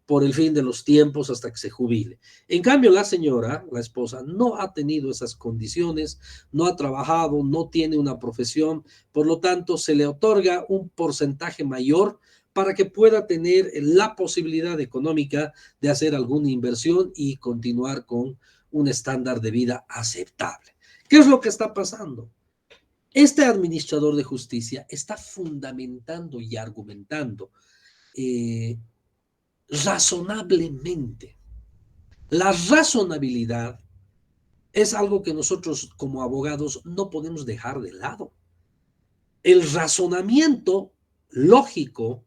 por el fin de los tiempos hasta que se jubile. En cambio, la señora, la esposa, no ha tenido esas condiciones, no ha trabajado, no tiene una profesión, por lo tanto se le otorga un porcentaje mayor para que pueda tener la posibilidad económica de hacer alguna inversión y continuar con un estándar de vida aceptable. ¿Qué es lo que está pasando? Este administrador de justicia está fundamentando y argumentando eh, razonablemente. La razonabilidad es algo que nosotros como abogados no podemos dejar de lado. El razonamiento lógico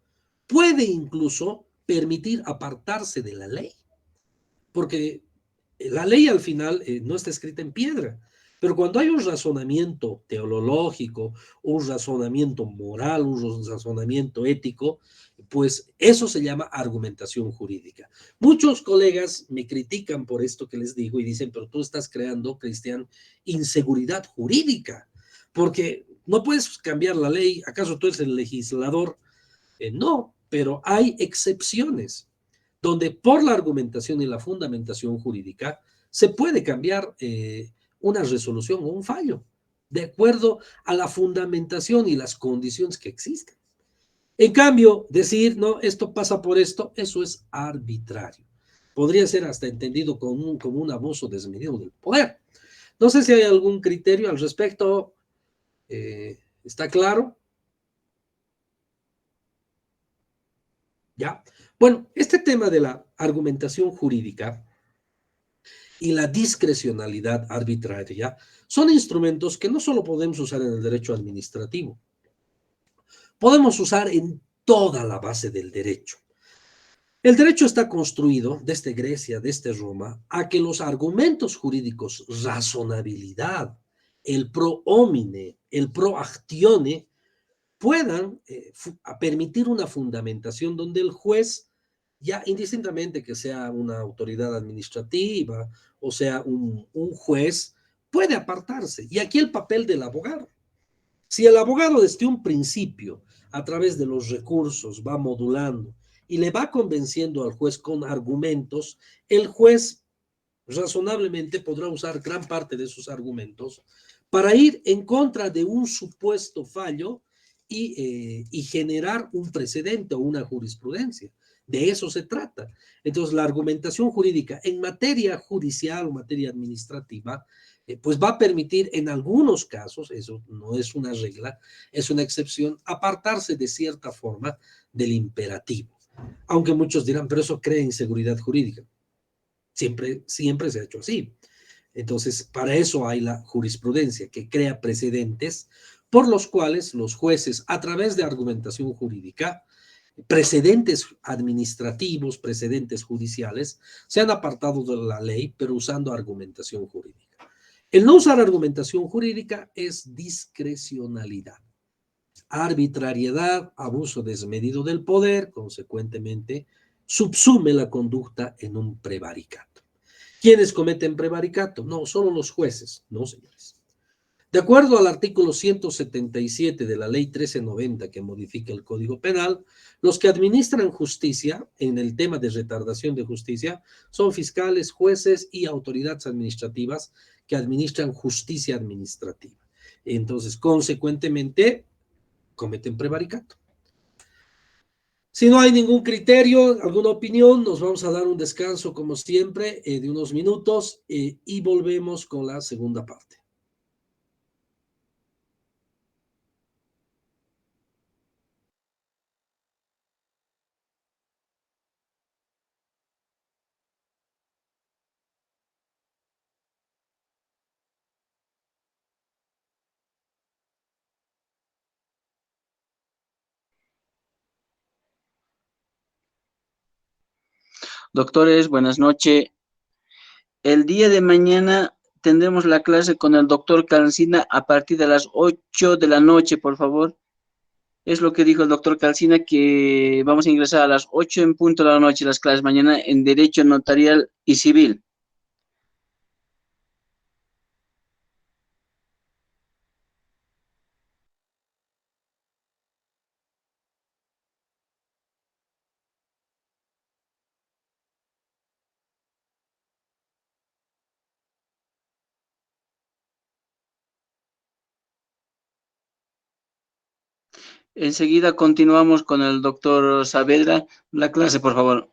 puede incluso permitir apartarse de la ley, porque la ley al final no está escrita en piedra, pero cuando hay un razonamiento teológico, un razonamiento moral, un razonamiento ético, pues eso se llama argumentación jurídica. Muchos colegas me critican por esto que les digo y dicen, pero tú estás creando, Cristian, inseguridad jurídica, porque no puedes cambiar la ley. ¿Acaso tú eres el legislador? No, pero hay excepciones donde por la argumentación y la fundamentación jurídica se puede cambiar una resolución o un fallo, de acuerdo a la fundamentación y las condiciones que existen. En cambio, decir, no, esto pasa por esto, eso es arbitrario. Podría ser hasta entendido como un abuso desmedido del poder. No sé si hay algún criterio al respecto. ¿Está claro? ¿Ya? Bueno, este tema de la argumentación jurídica y la discrecionalidad arbitraria son instrumentos que no solo podemos usar en el derecho administrativo, podemos usar en toda la base del derecho. El derecho está construido desde Grecia, desde Roma, a que los argumentos jurídicos, razonabilidad, el pro homine, el pro actione, puedan permitir una fundamentación donde el juez, ya indistintamente que sea una autoridad administrativa o sea un juez, puede apartarse. Y aquí el papel del abogado. Si el abogado desde un principio, a través de los recursos, va modulando y le va convenciendo al juez con argumentos, el juez razonablemente podrá usar gran parte de sus argumentos para ir en contra de un supuesto fallo y generar un precedente o una jurisprudencia. De eso se trata. Entonces, la argumentación jurídica en materia judicial o materia administrativa, pues va a permitir en algunos casos, eso no es una regla, es una excepción, apartarse de cierta forma del imperativo. Aunque muchos dirán, pero eso crea inseguridad jurídica. Siempre se ha hecho así. Entonces, para eso hay la jurisprudencia que crea precedentes por los cuales los jueces, a través de argumentación jurídica, precedentes administrativos, precedentes judiciales, se han apartado de la ley, pero usando argumentación jurídica. El no usar argumentación jurídica es discrecionalidad, arbitrariedad, abuso desmedido del poder, consecuentemente, subsume la conducta en un prevaricato. ¿Quiénes cometen prevaricato? No, solo los jueces, no, señores. De acuerdo al artículo 177 de la ley 1390 que modifica el Código Penal, los que administran justicia en el tema de retardación de justicia son fiscales, jueces y autoridades administrativas que administran justicia administrativa. Entonces, consecuentemente, cometen prevaricato. Si no hay ningún criterio, alguna opinión, nos vamos a dar un descanso como siempre de unos minutos y volvemos con la segunda parte. Doctores, buenas noches. El día de mañana tendremos la clase con el doctor Calcina a partir de las 8 de la noche, por favor. Es lo que dijo el doctor Calcina, que vamos a ingresar a las 8 en punto de la noche las clases mañana en Derecho Notarial y Civil. Enseguida continuamos con el doctor Saavedra. La clase, por favor.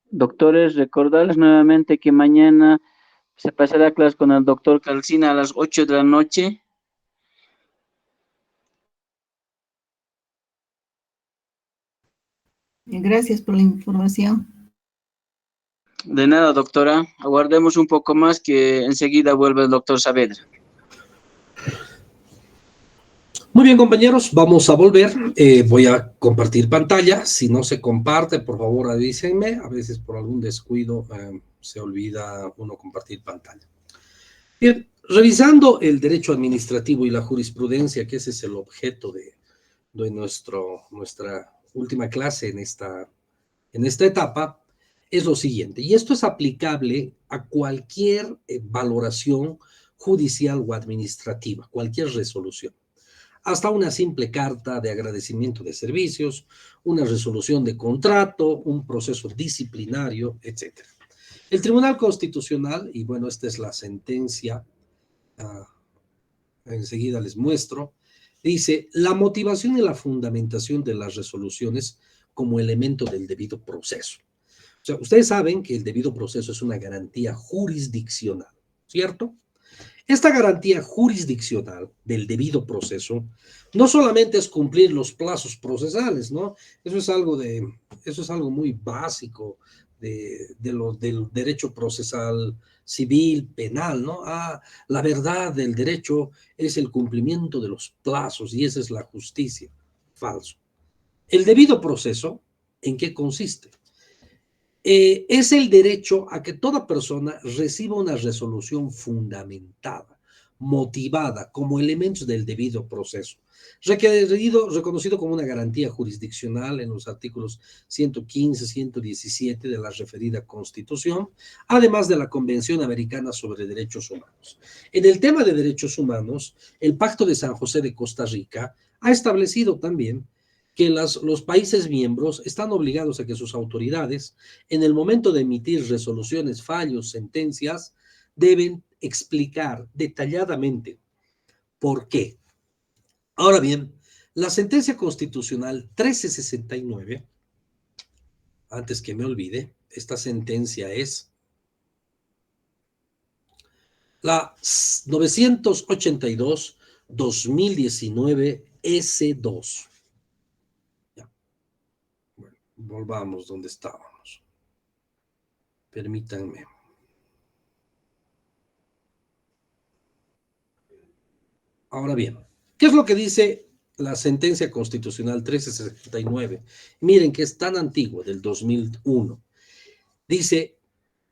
Doctores, recordarles nuevamente que mañana se pasará a clase con el doctor Calcina a las 8 de la noche. Gracias por la información. De nada, doctora. Aguardemos un poco más que enseguida vuelve el doctor Saavedra. Muy bien, compañeros, vamos a volver. Voy a compartir pantalla. Si no se comparte, por favor avísenme. A veces por algún descuido se olvida uno compartir pantalla. Bien, revisando el derecho administrativo y la jurisprudencia, que ese es el objeto de nuestra última clase en esta etapa, es lo siguiente, y esto es aplicable a cualquier valoración judicial o administrativa, cualquier resolución, hasta una simple carta de agradecimiento de servicios, una resolución de contrato, un proceso disciplinario, etc. El Tribunal Constitucional, y bueno, esta es la sentencia, enseguida les muestro, dice, la motivación y la fundamentación de las resoluciones como elemento del debido proceso. O sea, ustedes saben que el debido proceso es una garantía jurisdiccional, ¿cierto? Esta garantía jurisdiccional del debido proceso no solamente es cumplir los plazos procesales, ¿no? Eso es algo muy básico del derecho procesal civil, penal, ¿no? La verdad del derecho es el cumplimiento de los plazos y esa es la justicia. Falso. El debido proceso, ¿en qué consiste? es el derecho a que toda persona reciba una resolución fundamentada, motivada, como elementos del debido proceso, reconocido como una garantía jurisdiccional en los artículos 115, 117 de la referida Constitución, además de la Convención Americana sobre Derechos Humanos. En el tema de derechos humanos, el Pacto de San José de Costa Rica ha establecido también que los países miembros están obligados a que sus autoridades, en el momento de emitir resoluciones, fallos, sentencias, deben explicar detalladamente por qué. Ahora bien, la sentencia constitucional 1369, antes que me olvide, esta sentencia es la 982-2019 S2. Ya. Bueno, volvamos donde estábamos. Permítanme. Ahora bien, ¿qué es lo que dice la sentencia constitucional 1369? Miren que es tan antigua, del 2001. Dice,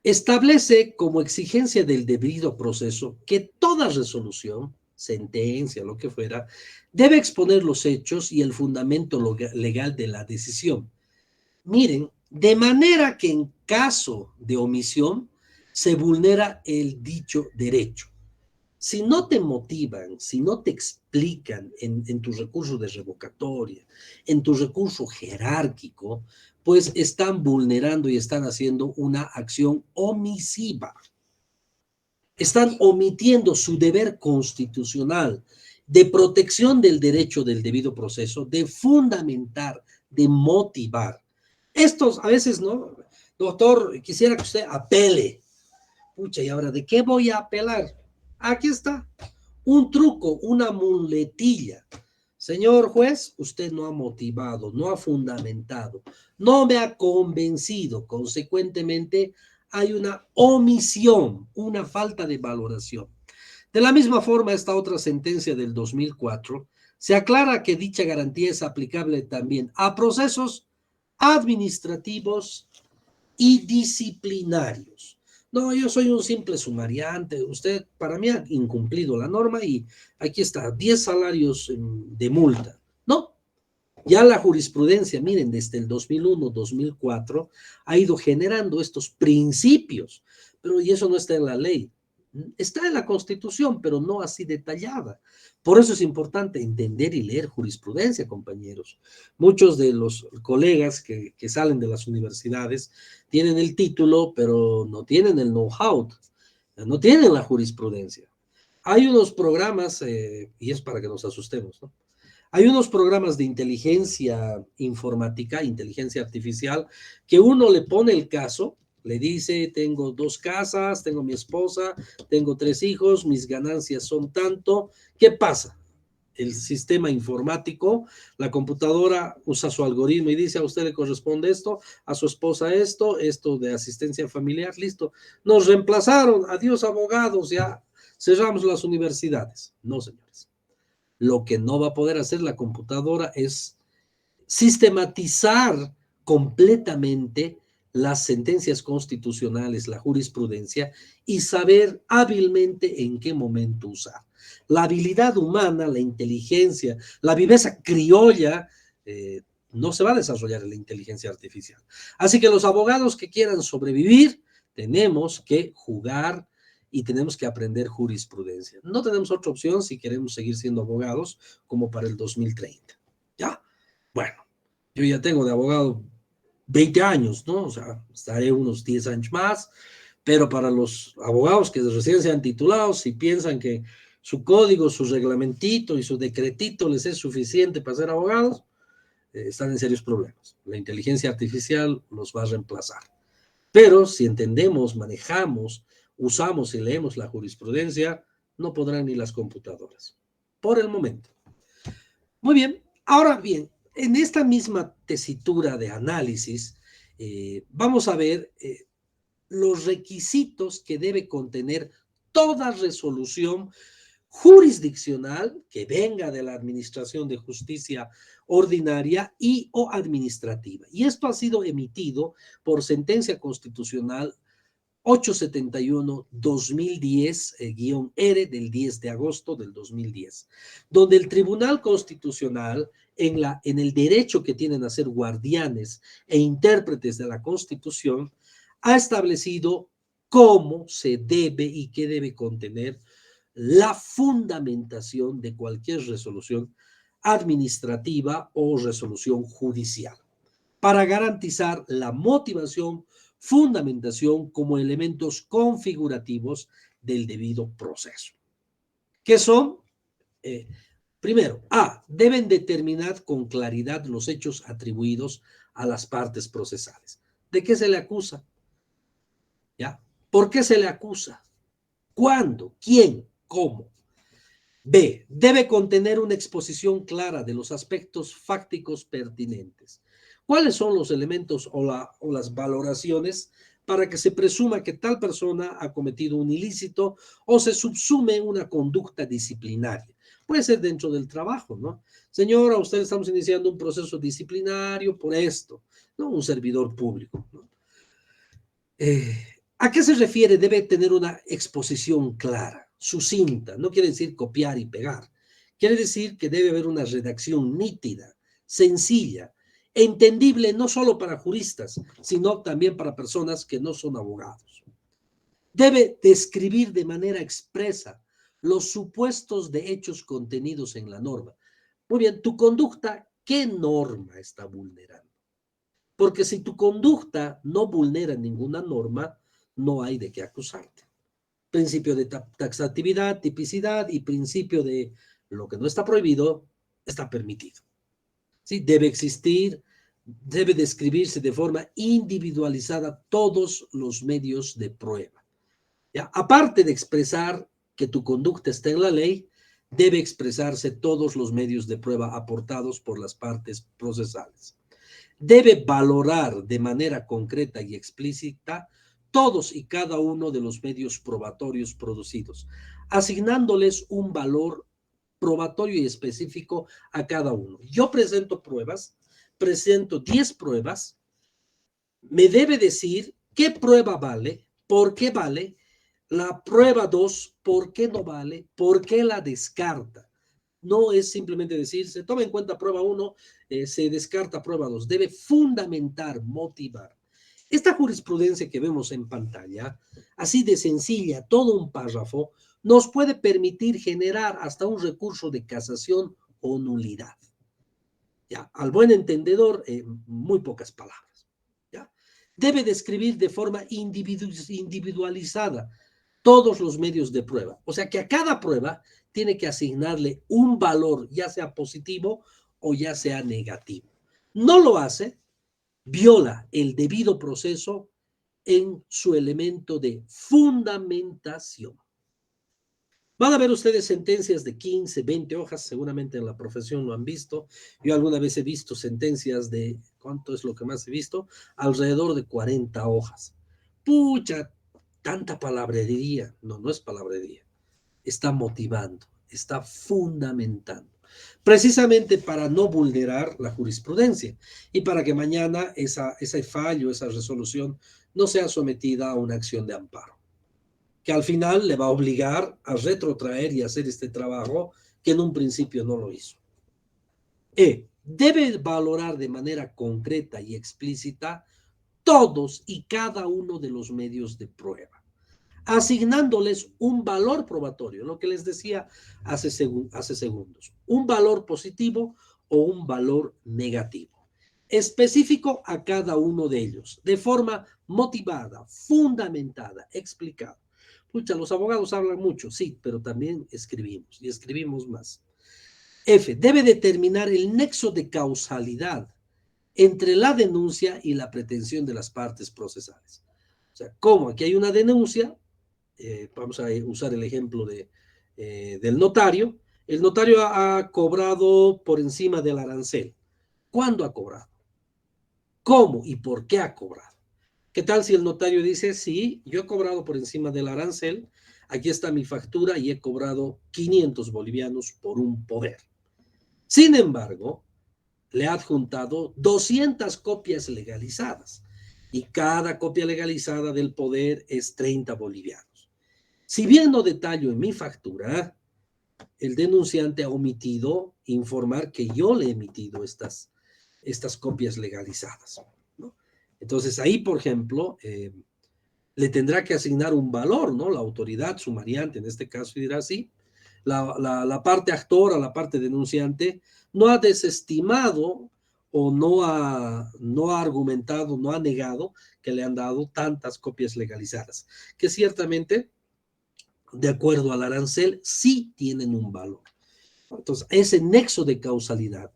establece como exigencia del debido proceso que toda resolución, sentencia, lo que fuera, debe exponer los hechos y el fundamento legal de la decisión. Miren, de manera que en caso de omisión se vulnera el dicho derecho. Si no te motivan, si no te explican en tu recurso de revocatoria, en tu recurso jerárquico, pues están vulnerando y están haciendo una acción omisiva. Están omitiendo su deber constitucional de protección del derecho del debido proceso, de fundamentar, de motivar. Estos a veces, ¿no? Doctor, quisiera que usted apele. Pucha, ¿y ahora de qué voy a apelar? Aquí está, un truco, una muletilla. Señor juez, usted no ha motivado, no ha fundamentado, no me ha convencido. Consecuentemente, hay una omisión, una falta de valoración. De la misma forma, esta otra sentencia del 2004 se aclara que dicha garantía es aplicable también a procesos administrativos y disciplinarios. No, yo soy un simple sumariante, usted para mí ha incumplido la norma y aquí está, 10 salarios de multa. No, ya la jurisprudencia, miren, desde el 2001, 2004, ha ido generando estos principios, pero y eso no está en la ley. Está en la Constitución, pero no así detallada. Por eso es importante entender y leer jurisprudencia, compañeros. Muchos de los colegas que salen de las universidades tienen el título, pero no tienen el know-how, no tienen la jurisprudencia. Hay unos programas, y es para que nos asustemos, ¿no? Hay unos programas de inteligencia informática, inteligencia artificial, que uno le pone el caso, le dice, tengo 2 casas, tengo mi esposa, tengo 3 hijos, mis ganancias son tanto. ¿Qué pasa? El sistema informático, la computadora usa su algoritmo y dice, a usted le corresponde esto, a su esposa esto, esto de asistencia familiar, listo. Nos reemplazaron, adiós abogados, ya cerramos las universidades. No, señores. Lo que no va a poder hacer la computadora es sistematizar completamente las sentencias constitucionales, la jurisprudencia, y saber hábilmente en qué momento usar. La habilidad humana, la inteligencia, la viveza criolla, no se va a desarrollar en la inteligencia artificial. Así que los abogados que quieran sobrevivir, tenemos que jugar y tenemos que aprender jurisprudencia. No tenemos otra opción si queremos seguir siendo abogados como para el 2030. ¿Ya? Bueno, yo ya tengo de abogado 20 años, ¿no? O sea, estaré unos 10 años más, pero para los abogados que recién se han titulado, si piensan que su código, su reglamentito y su decretito les es suficiente para ser abogados, están en serios problemas. La inteligencia artificial los va a reemplazar. Pero si entendemos, manejamos, usamos y leemos la jurisprudencia, no podrán ni las computadoras. Por el momento. Muy bien. Ahora bien, en esta misma tesitura de análisis, vamos a ver los requisitos que debe contener toda resolución jurisdiccional que venga de la Administración de Justicia ordinaria y o administrativa. Y esto ha sido emitido por sentencia constitucional 871-2010-R del 10 de agosto del 2010, donde el Tribunal Constitucional, en el derecho que tienen a ser guardianes e intérpretes de la Constitución, ha establecido cómo se debe y qué debe contener la fundamentación de cualquier resolución administrativa o resolución judicial, para garantizar la motivación, fundamentación como elementos configurativos del debido proceso. ¿Qué son? Primero, deben determinar con claridad los hechos atribuidos a las partes procesales. ¿De qué se le acusa? ¿Ya? ¿Por qué se le acusa? ¿Cuándo? ¿Quién? ¿Cómo? B, debe contener una exposición clara de los aspectos fácticos pertinentes. ¿Cuáles son los elementos o las valoraciones para que se presuma que tal persona ha cometido un ilícito o se subsume una conducta disciplinaria? Puede ser dentro del trabajo, ¿no? Señora, usted estamos iniciando un proceso disciplinario por esto, ¿no? Un servidor público, ¿no? ¿A qué se refiere? Debe tener una exposición clara, sucinta. No quiere decir copiar y pegar. Quiere decir que debe haber una redacción nítida, sencilla, entendible no solo para juristas, sino también para personas que no son abogados. Debe describir de manera expresa los supuestos de hechos contenidos en la norma. Muy bien, tu conducta, ¿qué norma está vulnerando? Porque si tu conducta no vulnera ninguna norma, no hay de qué acusarte. Principio de taxatividad, tipicidad y principio de lo que no está prohibido está permitido. ¿Sí? Debe existir, debe describirse de forma individualizada todos los medios de prueba. ¿Ya? Aparte de expresar que tu conducta está en la ley, debe expresarse todos los medios de prueba aportados por las partes procesales. Debe valorar de manera concreta y explícita todos y cada uno de los medios probatorios producidos, asignándoles un valor probatorio y específico a cada uno. Yo presento pruebas, presento 10 pruebas, me debe decir qué prueba vale, por qué vale, la prueba 2, por qué no vale, por qué la descarta. No es simplemente decir, se toma en cuenta prueba 1, se descarta prueba 2. Debe fundamentar, motivar. Esta jurisprudencia que vemos en pantalla, así de sencilla, todo un párrafo, nos puede permitir generar hasta un recurso de casación o nulidad. ¿Ya? Al buen entendedor, muy pocas palabras. ¿Ya? Debe describir de forma individualizada todos los medios de prueba. O sea que a cada prueba tiene que asignarle un valor, ya sea positivo o ya sea negativo. No lo hace, viola el debido proceso en su elemento de fundamentación. Van a ver ustedes sentencias de 15, 20 hojas, seguramente en la profesión lo han visto. Yo alguna vez he visto sentencias de, ¿cuánto es lo que más he visto? Alrededor de 40 hojas. Pucha, tanta palabrería. No, no es palabrería. Está motivando, está fundamentando. Precisamente para no vulnerar la jurisprudencia y para que mañana ese fallo, esa resolución, no sea sometida a una acción de amparo, que al final le va a obligar a retrotraer y hacer este trabajo que en un principio no lo hizo. Debe valorar de manera concreta y explícita todos y cada uno de los medios de prueba, asignándoles un valor probatorio, lo que les decía hace segundos, un valor positivo o un valor negativo, específico a cada uno de ellos, de forma motivada, fundamentada, explicada. Pucha, los abogados hablan mucho, sí, pero también escribimos y escribimos más. Debe determinar el nexo de causalidad entre la denuncia y la pretensión de las partes procesales. O sea, ¿cómo? Aquí hay una denuncia, vamos a usar el ejemplo del notario. El notario ha cobrado por encima del arancel. ¿Cuándo ha cobrado? ¿Cómo y por qué ha cobrado? ¿Qué tal si el notario dice, sí, yo he cobrado por encima del arancel, aquí está mi factura y he cobrado 500 bolivianos por un poder. Sin embargo, le ha adjuntado 200 copias legalizadas y cada copia legalizada del poder es 30 bolivianos. Si bien no detallo en mi factura, el denunciante ha omitido informar que yo le he emitido estas copias legalizadas, ¿no? Entonces ahí, por ejemplo, le tendrá que asignar un valor, ¿no? La autoridad sumariante en este caso dirá sí. La parte actora, la parte denunciante, no ha desestimado o no ha argumentado, no ha negado que le han dado tantas copias legalizadas, que ciertamente, de acuerdo al arancel, sí tienen un valor. Entonces, ese nexo de causalidad.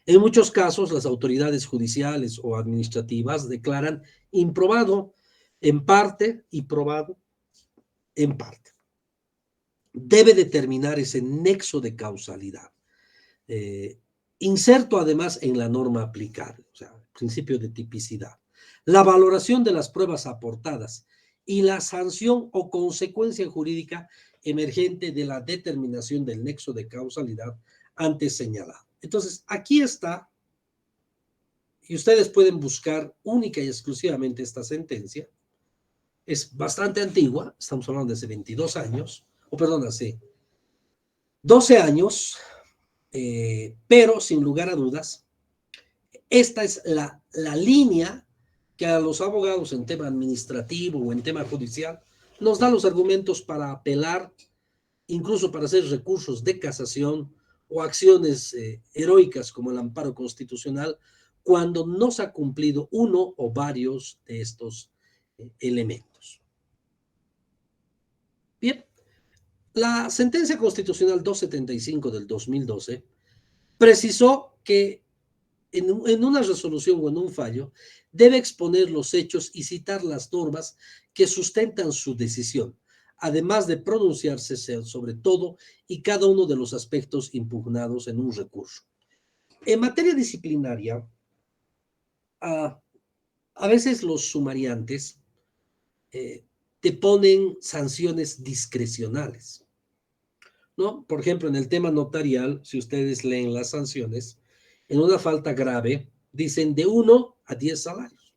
En muchos casos, las autoridades judiciales o administrativas declaran improbado en parte y probado en parte. Debe determinar ese nexo de causalidad. Inserto además en la norma aplicable, o sea, principio de tipicidad. La valoración de las pruebas aportadas y la sanción o consecuencia jurídica emergente de la determinación del nexo de causalidad antes señalado. Entonces, aquí está, y ustedes pueden buscar única y exclusivamente esta sentencia. Es bastante antigua, estamos hablando de hace 22 años, o perdón, hace 12 años, pero sin lugar a dudas, esta es la línea que a los abogados en tema administrativo o en tema judicial nos da los argumentos para apelar, incluso para hacer recursos de casación o acciones heroicas como el amparo constitucional, cuando no se ha cumplido uno o varios de estos elementos. Bien, la sentencia constitucional 275 del 2012 precisó que en una resolución o en un fallo debe exponer los hechos y citar las normas que sustentan su decisión, además de pronunciarse sobre todo y cada uno de los aspectos impugnados en un recurso. En materia disciplinaria, a veces los sumariantes te ponen sanciones discrecionales, ¿no? Por ejemplo, en el tema notarial, si ustedes leen las sanciones, en una falta grave dicen de 1 a 10 salarios.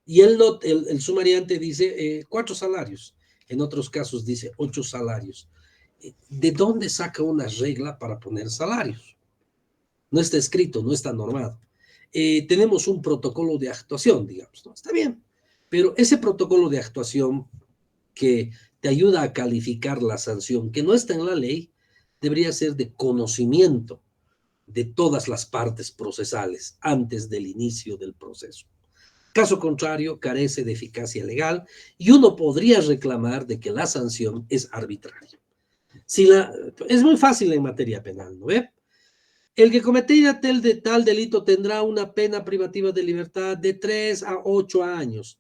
Y el sumariante dice 4 salarios. En otros casos dice 8 salarios. ¿De dónde saca una regla para poner salarios? No está escrito, no está normado. Tenemos un protocolo de actuación, digamos, ¿no? Está bien, pero ese protocolo de actuación que te ayuda a calificar la sanción, que no está en la ley, debería ser de conocimiento de todas las partes procesales antes del inicio del proceso. Caso contrario, carece de eficacia legal y uno podría reclamar de que la sanción es arbitraria. Es muy fácil en materia penal, ¿no ve? El que cometiera tal delito tendrá una pena privativa de libertad de 3 a 8 años,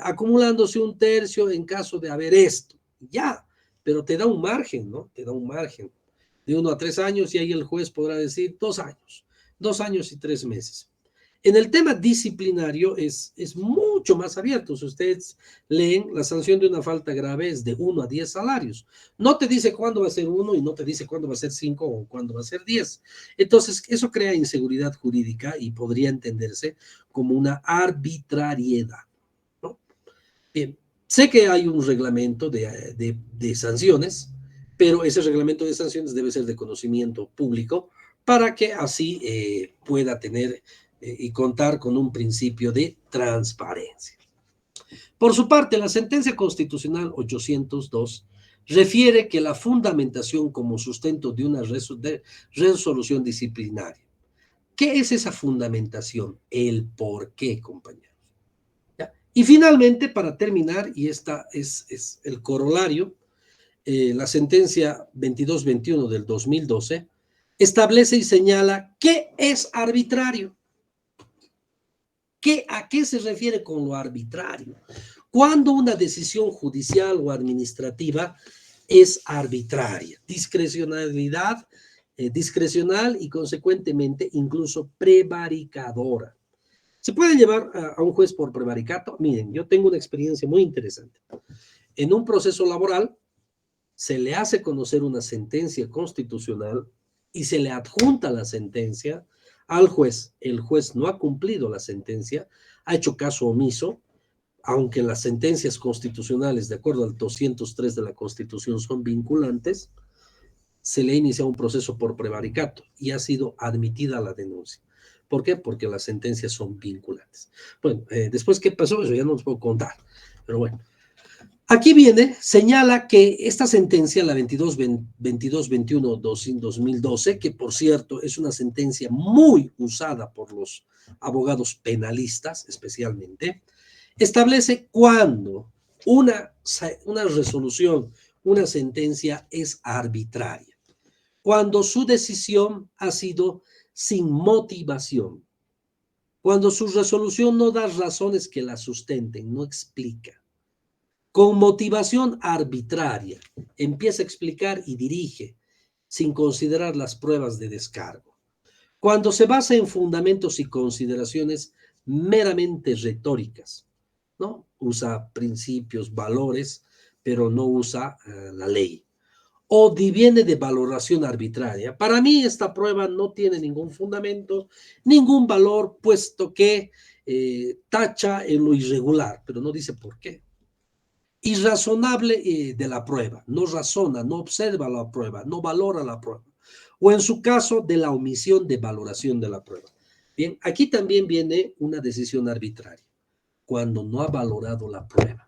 acumulándose un tercio en caso de haber esto. Ya, pero te da un margen, ¿no? Te da un margen de 1 a 3 años y ahí el juez podrá decir 2 años, 2 años y 3 meses. En el tema disciplinario es mucho más abierto. Si ustedes leen, la sanción de una falta grave es de 1 a 10 salarios. No te dice cuándo va a ser 1 y no te dice cuándo va a ser 5 o cuándo va a ser 10. Entonces, eso crea inseguridad jurídica y podría entenderse como una arbitrariedad, ¿no? Bien, sé que hay un reglamento de sanciones, pero ese reglamento de sanciones debe ser de conocimiento público para que así pueda tener y contar con un principio de transparencia. Por su parte, la sentencia constitucional 802 refiere que la fundamentación como sustento de una resolución disciplinaria. ¿Qué es esa fundamentación? El por qué, compañeros. ¿Ya? Y finalmente, para terminar, y esta es el corolario, la sentencia 2221 del 2012 establece y señala qué es arbitrario. ¿A qué se refiere con lo arbitrario? Cuando una decisión judicial o administrativa es arbitraria, discrecional y consecuentemente incluso prevaricadora. ¿Se puede llevar a un juez por prevaricato? Miren, yo tengo una experiencia muy interesante. En un proceso laboral se le hace conocer una sentencia constitucional y se le adjunta la sentencia al juez. El juez no ha cumplido la sentencia, ha hecho caso omiso, aunque las sentencias constitucionales, de acuerdo al 203 de la Constitución, son vinculantes, se le ha iniciado un proceso por prevaricato y ha sido admitida la denuncia. ¿Por qué? Porque las sentencias son vinculantes. Bueno, después, ¿qué pasó? Eso ya no os puedo contar, pero bueno. Aquí viene, señala que esta sentencia, la 2221-2012, que por cierto es una sentencia muy usada por los abogados penalistas especialmente, establece cuando una resolución, una sentencia es arbitraria, cuando su decisión ha sido sin motivación, cuando su resolución no da razones que la sustenten, no explica. Con motivación arbitraria, empieza a explicar y dirige, sin considerar las pruebas de descargo. Cuando se basa en fundamentos y consideraciones meramente retóricas, ¿no? Usa principios, valores, pero no usa la ley. O diviene de valoración arbitraria. Para mí esta prueba no tiene ningún fundamento, ningún valor, puesto que tacha en lo irregular, pero no dice por qué. Irrazonable de la prueba, no razona, no observa la prueba, no valora la prueba. O en su caso, de la omisión de valoración de la prueba. Bien, aquí también viene una decisión arbitraria, cuando no ha valorado la prueba.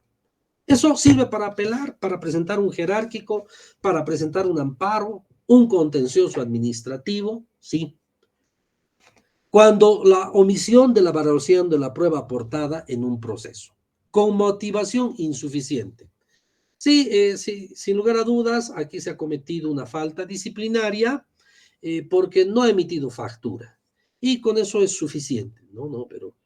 Eso sirve para apelar, para presentar un jerárquico, para presentar un amparo, un contencioso administrativo, sí. Cuando la omisión de la valoración de la prueba aportada en un proceso, con motivación insuficiente. Sí, sí, sin lugar a dudas, aquí se ha cometido una falta disciplinaria porque no ha emitido factura. Y con eso es suficiente, ¿no? Pero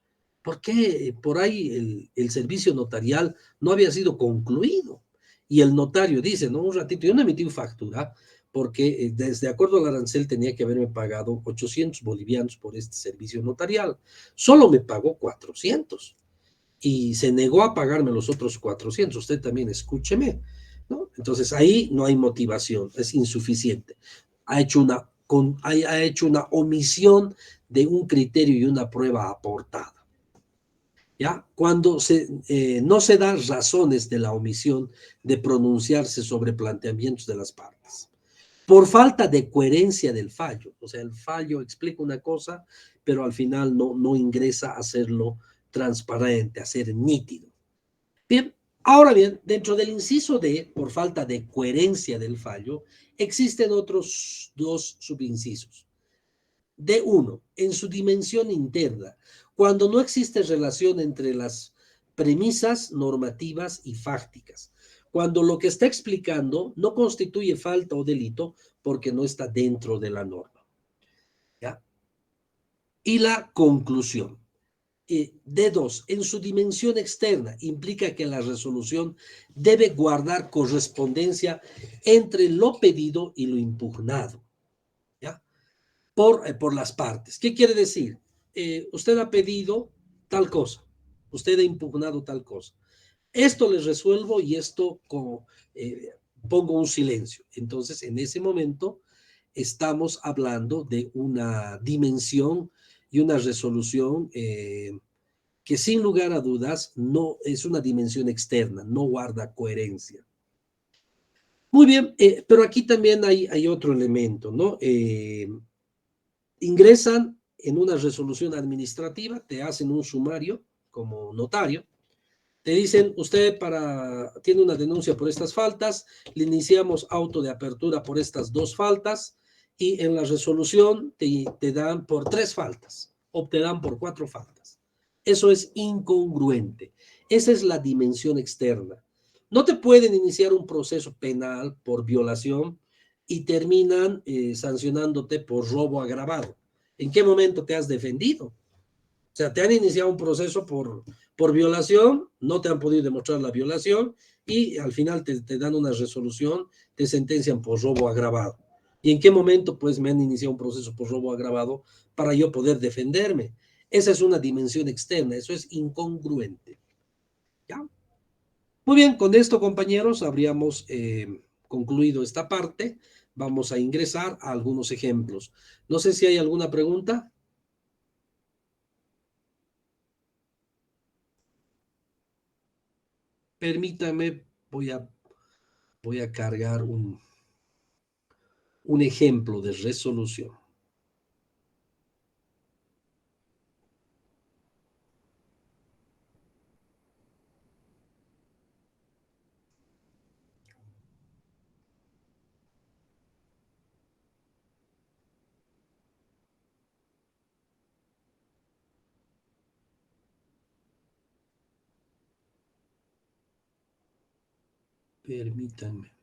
¿por qué por ahí el servicio notarial no había sido concluido? Y el notario dice, no, un ratito, yo no emití factura porque desde acuerdo al arancel tenía que haberme pagado 800 bolivianos por este servicio notarial. Solo me pagó 400 y se negó a pagarme los otros 400. Usted también escúcheme, ¿no? Entonces ahí no hay motivación, es insuficiente. Ha hecho una omisión de un criterio y una prueba aportada. ¿Ya? Cuando no se dan razones de la omisión de pronunciarse sobre planteamientos de las partes. Por falta de coherencia del fallo. O sea, el fallo explica una cosa, pero al final no ingresa a hacerlo transparente, a ser nítido. Bien, ahora bien, dentro del inciso D, por falta de coherencia del fallo, existen otros dos subincisos. D1, en su dimensión interna, cuando no existe relación entre las premisas normativas y fácticas, cuando lo que está explicando no constituye falta o delito porque no está dentro de la norma. ¿Ya? Y la conclusión. D2, en su dimensión externa, implica que la resolución debe guardar correspondencia entre lo pedido y lo impugnado. ¿Ya? Por las partes. ¿Qué quiere decir? Usted ha pedido tal cosa, usted ha impugnado tal cosa. Esto le resuelvo y esto pongo un silencio. Entonces, en ese momento, estamos hablando de una dimensión y una resolución que sin lugar a dudas no es una dimensión externa, no guarda coherencia. Muy bien, pero aquí también hay otro elemento, ¿no? Ingresan en una resolución administrativa, te hacen un sumario como notario, te dicen, usted tiene una denuncia por estas faltas, le iniciamos auto de apertura por estas 2 faltas y en la resolución te dan por 3 faltas o te dan por 4 faltas. Eso es incongruente. Esa es la dimensión externa. No te pueden iniciar un proceso penal por violación y terminan sancionándote por robo agravado. ¿En qué momento te has defendido? O sea, te han iniciado un proceso por violación, no te han podido demostrar la violación y al final te dan una resolución, te sentencian por robo agravado. ¿Y en qué momento pues me han iniciado un proceso por robo agravado para yo poder defenderme? Esa es una dimensión externa, eso es incongruente. ¿Ya? Muy bien, con esto, compañeros, habríamos concluido esta parte. Vamos a ingresar a algunos ejemplos. No sé si hay alguna pregunta. Permítame, voy a cargar un ejemplo de resolución. Permítanme.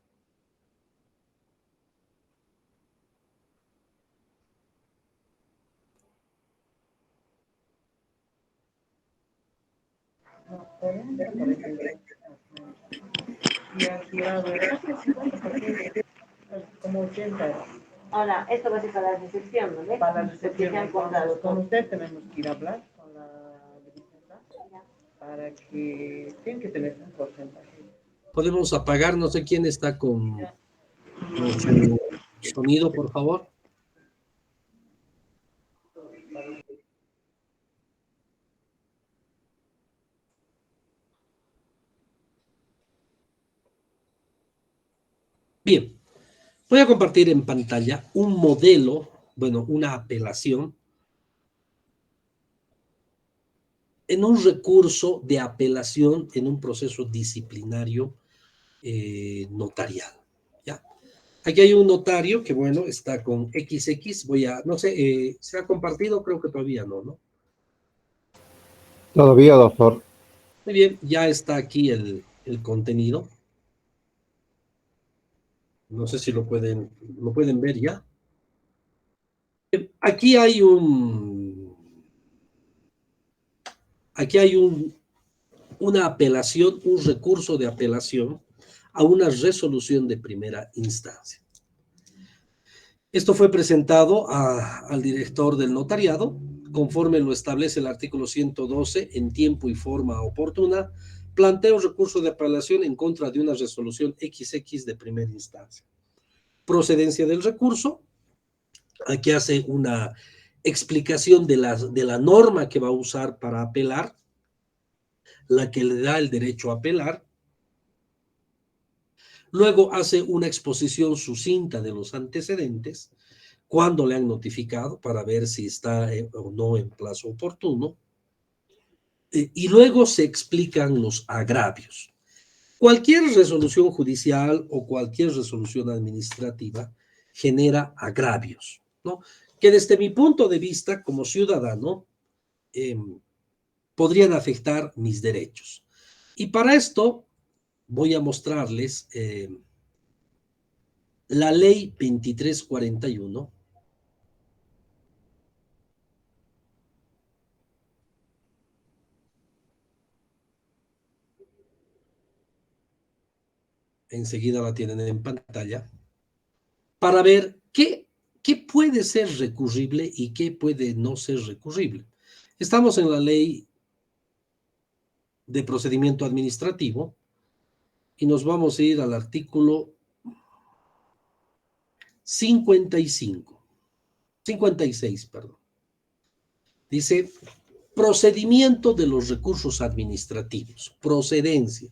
Como 80. Ahora, esto va a ser para la recepción, ¿no? Para la recepción, Se han comprado con todo. usted tenemos que ir a hablar con la licenciada para que tienen que tener un porcentaje. Podemos apagar, no sé quién está con su sonido, por favor. Bien, voy a compartir en pantalla un modelo, bueno, una apelación en un recurso de apelación en un proceso disciplinario notarial. ¿Ya? Aquí hay un notario que, bueno, está con XX. No sé, ¿se ha compartido? Creo que todavía no, ¿no? Todavía, doctor. Muy bien, ya está aquí el contenido. No sé si lo pueden ver ya. Aquí hay una apelación, un recurso de apelación a una resolución de primera instancia. Esto fue presentado al director del notariado, conforme lo establece el artículo 112, en tiempo y forma oportuna, plantea un recurso de apelación en contra de una resolución XX de primera instancia. Procedencia del recurso, aquí hace una explicación de la norma que va a usar para apelar, la que le da el derecho a apelar. Luego hace una exposición sucinta de los antecedentes, cuándo le han notificado para ver si está o no en plazo oportuno. Y luego se explican los agravios. Cualquier resolución judicial o cualquier resolución administrativa genera agravios, ¿no? Que desde mi punto de vista como ciudadano podrían afectar mis derechos. Y para esto voy a mostrarles la ley 2341. Enseguida la tienen en pantalla, para ver qué puede ser recurrible y qué puede no ser recurrible. Estamos en la ley de procedimiento administrativo y nos vamos a ir al artículo 56, perdón. Dice, procedimiento de los recursos administrativos, procedencia.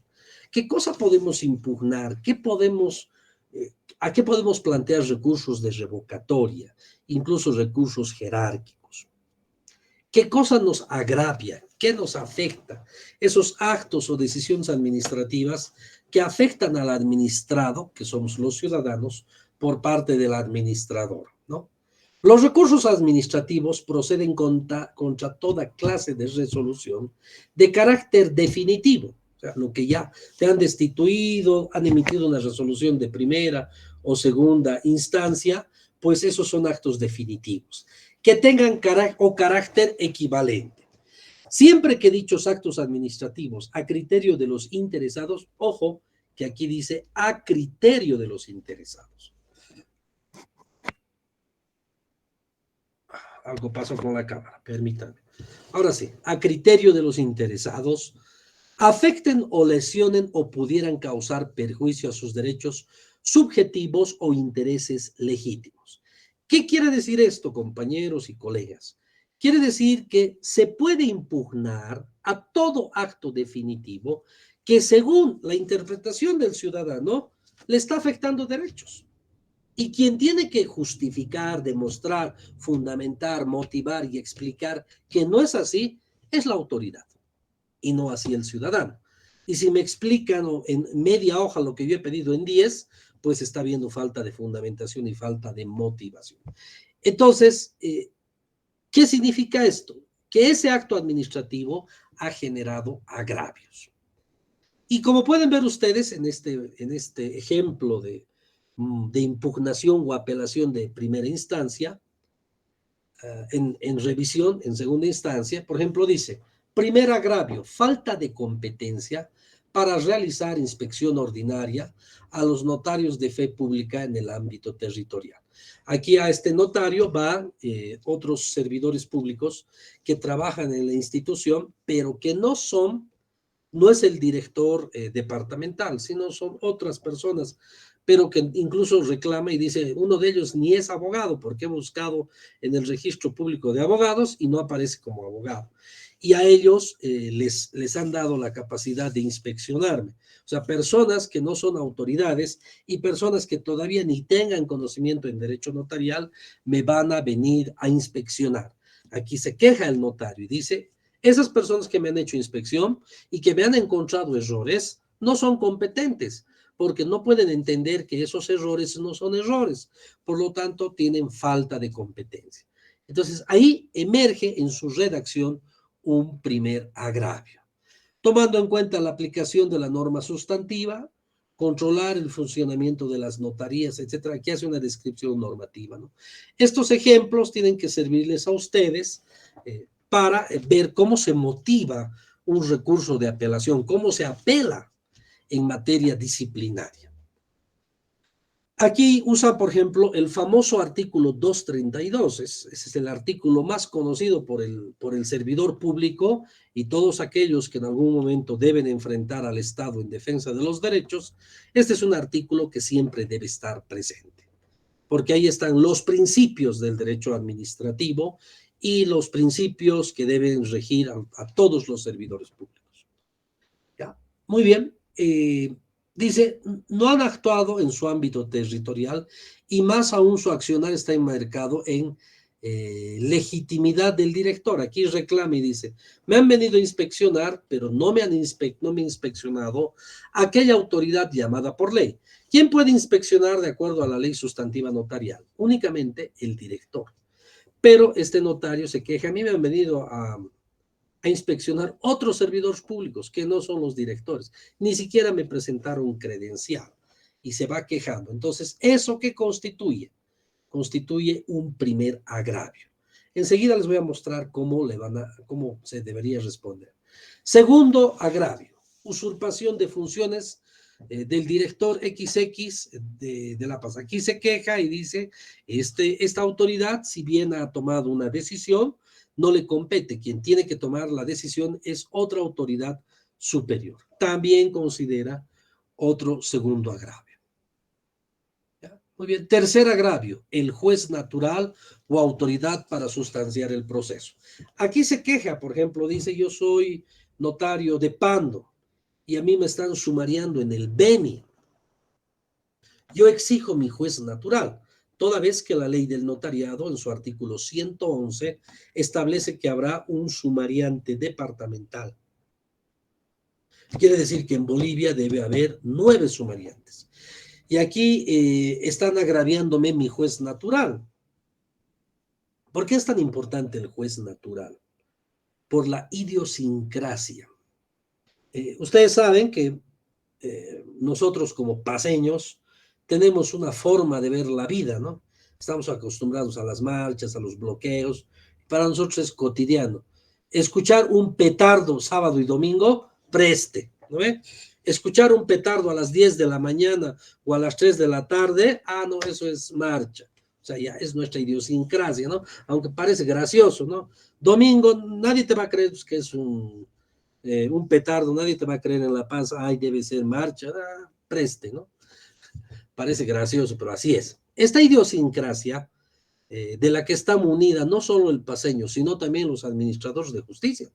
¿Qué cosa podemos impugnar? ¿A qué podemos plantear recursos de revocatoria, incluso recursos jerárquicos? ¿Qué cosa nos agravia? ¿Qué nos afecta? Esos actos o decisiones administrativas que afectan al administrado, que somos los ciudadanos, por parte del administrador, ¿no? Los recursos administrativos proceden contra toda clase de resolución de carácter definitivo. O sea, lo que ya te han destituido, han emitido una resolución de primera o segunda instancia, pues esos son actos definitivos, que tengan carácter equivalente. Siempre que dichos actos administrativos a criterio de los interesados, ojo, que aquí dice a criterio de los interesados. algo pasó con la cámara, permítanme. Ahora sí, a criterio de los interesados, afecten o lesionen o pudieran causar perjuicio a sus derechos subjetivos o intereses legítimos. ¿Qué quiere decir esto, compañeros y colegas? Quiere decir que se puede impugnar a todo acto definitivo que según la interpretación del ciudadano le está afectando derechos. Y quien tiene que justificar, demostrar, fundamentar, motivar y explicar que no es así, es la autoridad y no así el ciudadano. Y si me explican en media hoja lo que yo he pedido en 10, pues está habiendo falta de fundamentación y falta de motivación. Entonces, ¿qué significa esto? Que ese acto administrativo ha generado agravios. Y como pueden ver ustedes en este ejemplo de impugnación o apelación de primera instancia, en revisión, en segunda instancia, por ejemplo, dice, primer agravio, falta de competencia para realizar inspección ordinaria a los notarios de fe pública en el ámbito territorial. Aquí a este notario van otros servidores públicos que trabajan en la institución, pero que no es el director departamental, sino son otras personas, pero que incluso reclama y dice, uno de ellos ni es abogado, porque he buscado en el registro público de abogados y no aparece como abogado. Y a ellos les han dado la capacidad de inspeccionarme. O sea, personas que no son autoridades y personas que todavía ni tengan conocimiento en derecho notarial me van a venir a inspeccionar. Aquí se queja el notario y dice, esas personas que me han hecho inspección y que me han encontrado errores no son competentes porque no pueden entender que esos errores no son errores. Por lo tanto, tienen falta de competencia. Entonces, ahí emerge en su redacción un primer agravio. Tomando en cuenta la aplicación de la norma sustantiva, controlar el funcionamiento de las notarías, etcétera. Aquí hace una descripción normativa, ¿no? Estos ejemplos tienen que servirles a ustedes para ver cómo se motiva un recurso de apelación, cómo se apela en materia disciplinaria. Aquí usa, por ejemplo, el famoso artículo 232, ese es el artículo más conocido por el servidor público y todos aquellos que en algún momento deben enfrentar al Estado en defensa de los derechos. Este es un artículo que siempre debe estar presente, porque ahí están los principios del derecho administrativo y los principios que deben regir a todos los servidores públicos. ¿Ya? Muy bien. Dice, no han actuado en su ámbito territorial y más aún su accionar está enmarcado en legitimidad del director. Aquí reclama y dice, me han venido a inspeccionar, pero no me han inspeccionado aquella autoridad llamada por ley. ¿Quién puede inspeccionar de acuerdo a la ley sustantiva notarial? Únicamente el director. Pero este notario se queja, a mí me han venido a inspeccionar otros servidores públicos que no son los directores. Ni siquiera me presentaron un credencial y se va quejando. Entonces, ¿eso qué constituye? Constituye un primer agravio. Enseguida les voy a mostrar cómo se debería responder. Segundo agravio, usurpación de funciones del director XX de La Paz. Aquí se queja y dice, esta autoridad, si bien ha tomado una decisión, no le compete. Quien tiene que tomar la decisión es otra autoridad superior. También considera otro segundo agravio. ¿Ya? Muy bien. Tercer agravio, el juez natural o autoridad para sustanciar el proceso. Aquí se queja, por ejemplo, dice, yo soy notario de Pando y a mí me están sumariando en el Beni. Yo exijo mi juez natural, toda vez que la ley del notariado, en su artículo 111, establece que habrá un sumariante departamental. Quiere decir que en Bolivia debe haber 9 sumariantes. Y aquí están agraviándome mi juez natural. ¿Por qué es tan importante el juez natural? Por la idiosincrasia. Ustedes saben que nosotros como paseños tenemos una forma de ver la vida, ¿no? Estamos acostumbrados a las marchas, a los bloqueos. Para nosotros es cotidiano. Escuchar un petardo sábado y domingo, preste, ¿no ve? Escuchar un petardo a las 10 de la mañana o a las 3 de la tarde, no, eso es marcha. O sea, ya es nuestra idiosincrasia, ¿no? Aunque parece gracioso, ¿no? Domingo, nadie te va a creer pues, que es un petardo, nadie te va a creer en La Paz, ay, debe ser marcha, preste, ¿no? Parece gracioso, pero así es. Esta idiosincrasia de la que está munida no solo el paceño, sino también los administradores de justicia.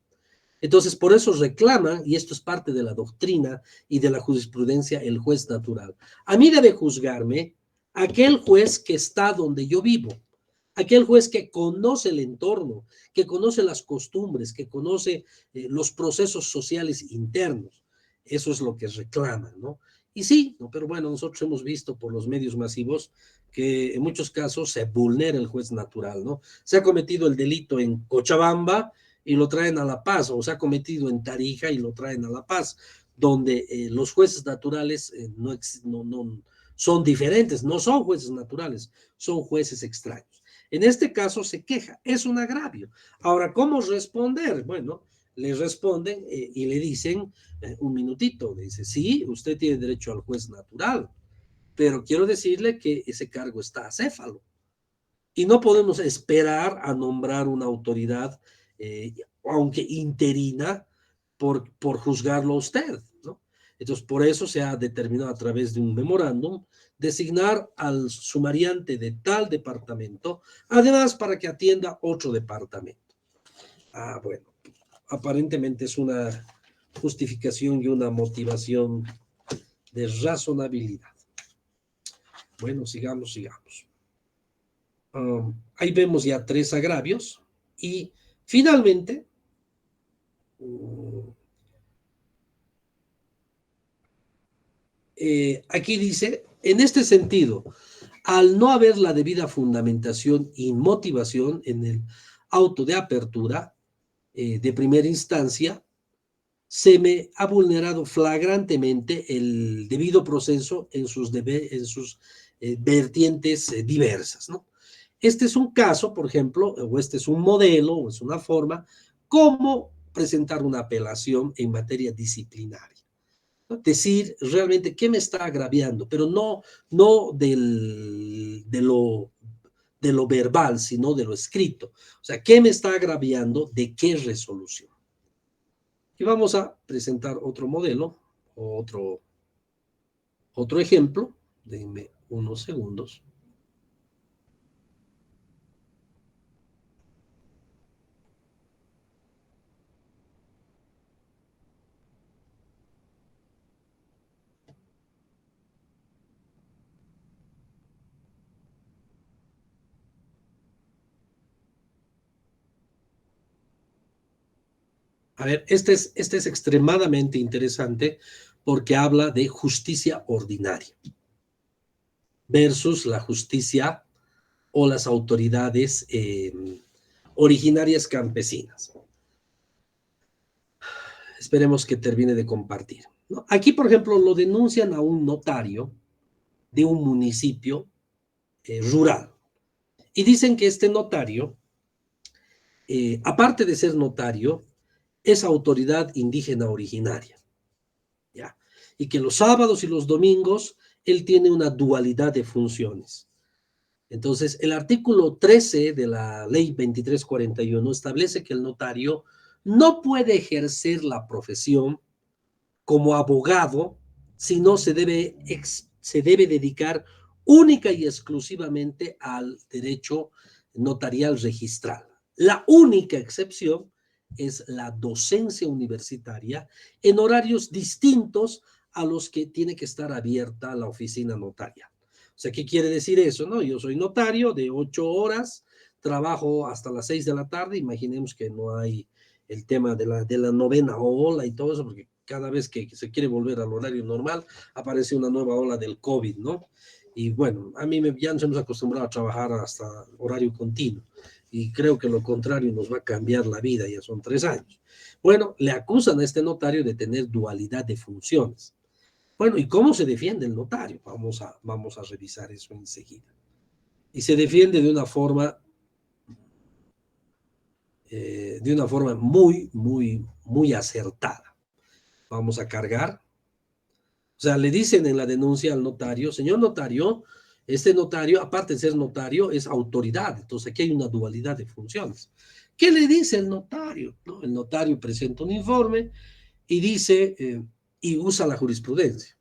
Entonces, por eso reclaman, y esto es parte de la doctrina y de la jurisprudencia, el juez natural. A mí debe juzgarme aquel juez que está donde yo vivo, aquel juez que conoce el entorno, que conoce las costumbres, que conoce los procesos sociales internos. Eso es lo que reclaman, ¿no? Y sí, ¿no? Pero bueno, nosotros hemos visto por los medios masivos que en muchos casos se vulnera el juez natural, ¿no? Se ha cometido el delito en Cochabamba y lo traen a La Paz, o se ha cometido en Tarija y lo traen a La Paz, donde los jueces naturales no son diferentes, no son jueces naturales, son jueces extraños. En este caso se queja, es un agravio. Ahora, ¿cómo responder? Bueno, le responden y le dicen un minutito, le dice, sí, usted tiene derecho al juez natural, pero quiero decirle que ese cargo está acéfalo y no podemos esperar a nombrar una autoridad, aunque interina, por juzgarlo a usted, ¿no? Entonces, por eso se ha determinado a través de un memorándum designar al sumariante de tal departamento, además para que atienda otro departamento. Bueno, aparentemente es una justificación y una motivación de razonabilidad. Bueno, sigamos. Ahí vemos ya 3 agravios y finalmente aquí dice, en este sentido, al no haber la debida fundamentación y motivación en el auto de apertura de primera instancia, se me ha vulnerado flagrantemente el debido proceso en sus vertientes diversas, ¿no? Este es un caso, por ejemplo, o este es un modelo, o es una forma, cómo presentar una apelación en materia disciplinaria. ¿No? Decir realmente qué me está agraviando, pero no de lo verbal, sino de lo escrito. O sea, ¿qué me está agraviando? ¿De qué resolución? Y vamos a presentar otro modelo, otro ejemplo. Denme unos segundos. A ver, este es extremadamente interesante porque habla de justicia ordinaria versus la justicia o las autoridades originarias campesinas. Esperemos que termine de compartir, ¿no? Aquí, por ejemplo, lo denuncian a un notario de un municipio rural y dicen que este notario, aparte de ser notario, es autoridad indígena originaria, ¿ya? Y que los sábados y los domingos él tiene una dualidad de funciones. Entonces, el artículo 13 de la ley 2341 establece que el notario no puede ejercer la profesión como abogado, sino se debe dedicar única y exclusivamente al derecho notarial registral. La única excepción es la docencia universitaria en horarios distintos a los que tiene que estar abierta la oficina notarial. O sea, ¿qué quiere decir eso? No, yo soy notario de 8 horas, trabajo hasta las 6 de la tarde, imaginemos que no hay el tema de la novena ola y todo eso, porque cada vez que se quiere volver al horario normal, aparece una nueva ola del COVID, ¿no? Y bueno, ya nos hemos acostumbrado a trabajar hasta horario continuo, y creo que lo contrario nos va a cambiar la vida, ya son 3 años. Bueno, le acusan a este notario de tener dualidad de funciones. Bueno, ¿y cómo se defiende el notario? Vamos a revisar eso enseguida. Y se defiende de una forma muy acertada. Vamos a cargar. O sea, le dicen en la denuncia al notario, señor notario, Este notario, aparte de ser notario, es autoridad. Entonces aquí hay una dualidad de funciones. ¿Qué le dice el notario? ¿No? El notario presenta un informe y dice, y usa la jurisprudencia.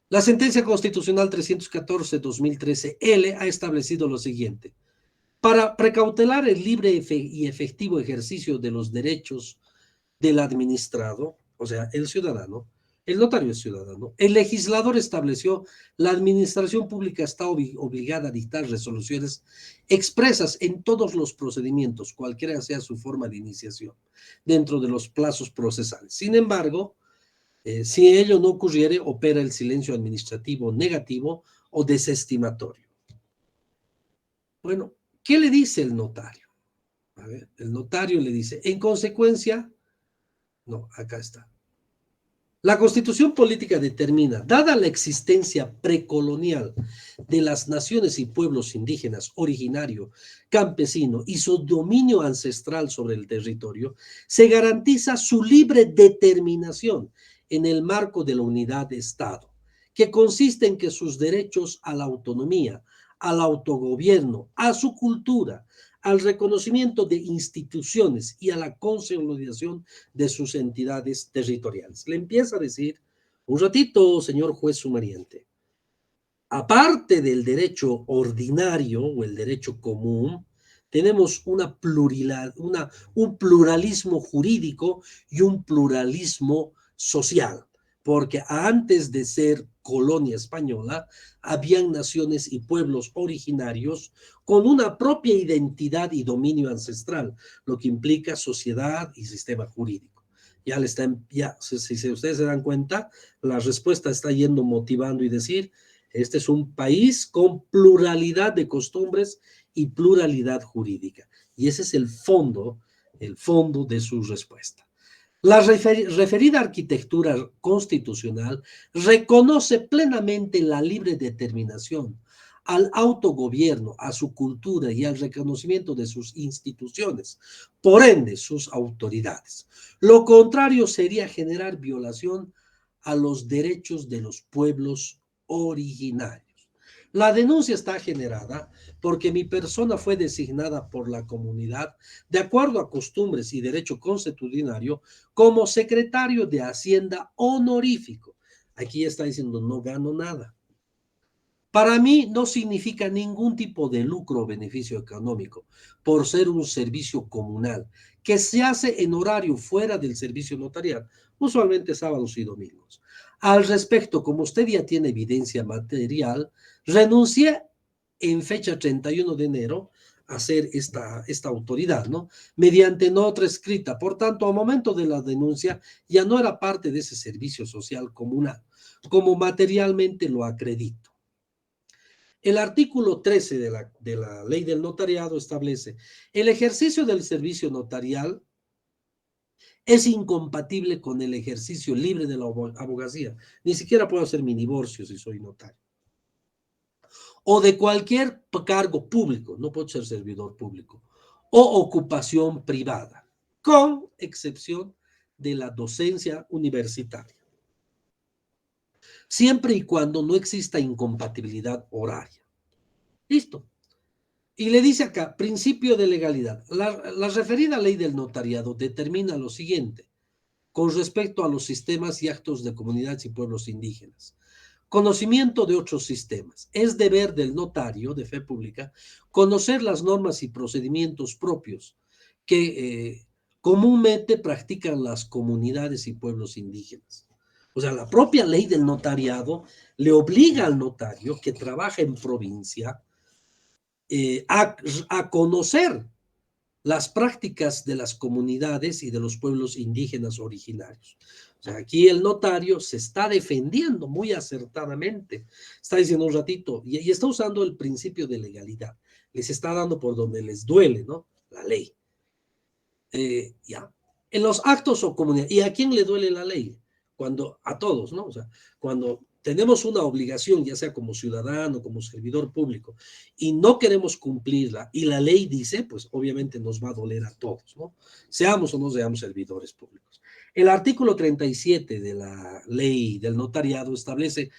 La sentencia constitucional 314-2013L ha establecido lo siguiente. Para precautelar el libre y efectivo ejercicio de los derechos del administrado, o sea, el ciudadano, el notario es ciudadano, el legislador estableció la administración pública está obligada a dictar resoluciones expresas en todos los procedimientos, cualquiera sea su forma de iniciación, dentro de los plazos procesales. Sin embargo, si ello no ocurriere, opera el silencio administrativo negativo o desestimatorio. Bueno, ¿qué le dice el notario? A ver, el notario le dice, en consecuencia, no, acá está. La Constitución política determina, dada la existencia precolonial de las naciones y pueblos indígenas originario, campesino y su dominio ancestral sobre el territorio, se garantiza su libre determinación en el marco de la unidad de Estado, que consiste en que sus derechos a la autonomía, al autogobierno, a su cultura, al reconocimiento de instituciones y a la consolidación de sus entidades territoriales. Le empieza a decir, un ratito, señor juez sumariente, aparte del derecho ordinario o el derecho común, tenemos un pluralismo jurídico y un pluralismo social, porque antes de ser colonia española, habían naciones y pueblos originarios con una propia identidad y dominio ancestral, lo que implica sociedad y sistema jurídico. Si ustedes se dan cuenta, la respuesta está yendo motivando y decir, este es un país con pluralidad de costumbres y pluralidad jurídica. Y ese es el fondo de su respuesta. La referida arquitectura constitucional reconoce plenamente la libre determinación, al autogobierno, a su cultura y al reconocimiento de sus instituciones, por ende sus autoridades. Lo contrario sería generar violación a los derechos de los pueblos originarios. La denuncia está generada porque mi persona fue designada por la comunidad, de acuerdo a costumbres y derecho consuetudinario, como secretario de Hacienda honorífico. Aquí está diciendo, no gano nada. Para mí no significa ningún tipo de lucro o beneficio económico por ser un servicio comunal que se hace en horario fuera del servicio notarial, usualmente sábados y domingos. Al respecto, como usted ya tiene evidencia material, renuncié en fecha 31 de enero a ser esta autoridad, ¿no? Mediante nota escrita. Por tanto, al momento de la denuncia ya no era parte de ese servicio social comunal, como materialmente lo acredito. El artículo 13 de la ley del notariado establece el ejercicio del servicio notarial es incompatible con el ejercicio libre de la abogacía. Ni siquiera puedo hacer mi divorcio si soy notario. O de cualquier cargo público, no puedo ser servidor público, o ocupación privada, con excepción de la docencia universitaria, siempre y cuando no exista incompatibilidad horaria. Listo. Y le dice acá, principio de legalidad. La referida ley del notariado determina lo siguiente con respecto a los sistemas y actos de comunidades y pueblos indígenas. Conocimiento de otros sistemas. Es deber del notario de fe pública conocer las normas y procedimientos propios que comúnmente practican las comunidades y pueblos indígenas. O sea, la propia ley del notariado le obliga al notario que trabaja en provincia a conocer las prácticas de las comunidades y de los pueblos indígenas originarios. O sea, aquí el notario se está defendiendo muy acertadamente. Está diciendo un ratito, y está usando el principio de legalidad. Les está dando por donde les duele, ¿no? La ley. Ya. En los actos o comunidades. ¿Y a quién le duele la ley? A todos, ¿no? O sea, cuando tenemos una obligación, ya sea como ciudadano, como servidor público, y no queremos cumplirla, y la ley dice, pues obviamente nos va a doler a todos, ¿no? Seamos o no seamos servidores públicos. El artículo 37 de la ley del notariado establece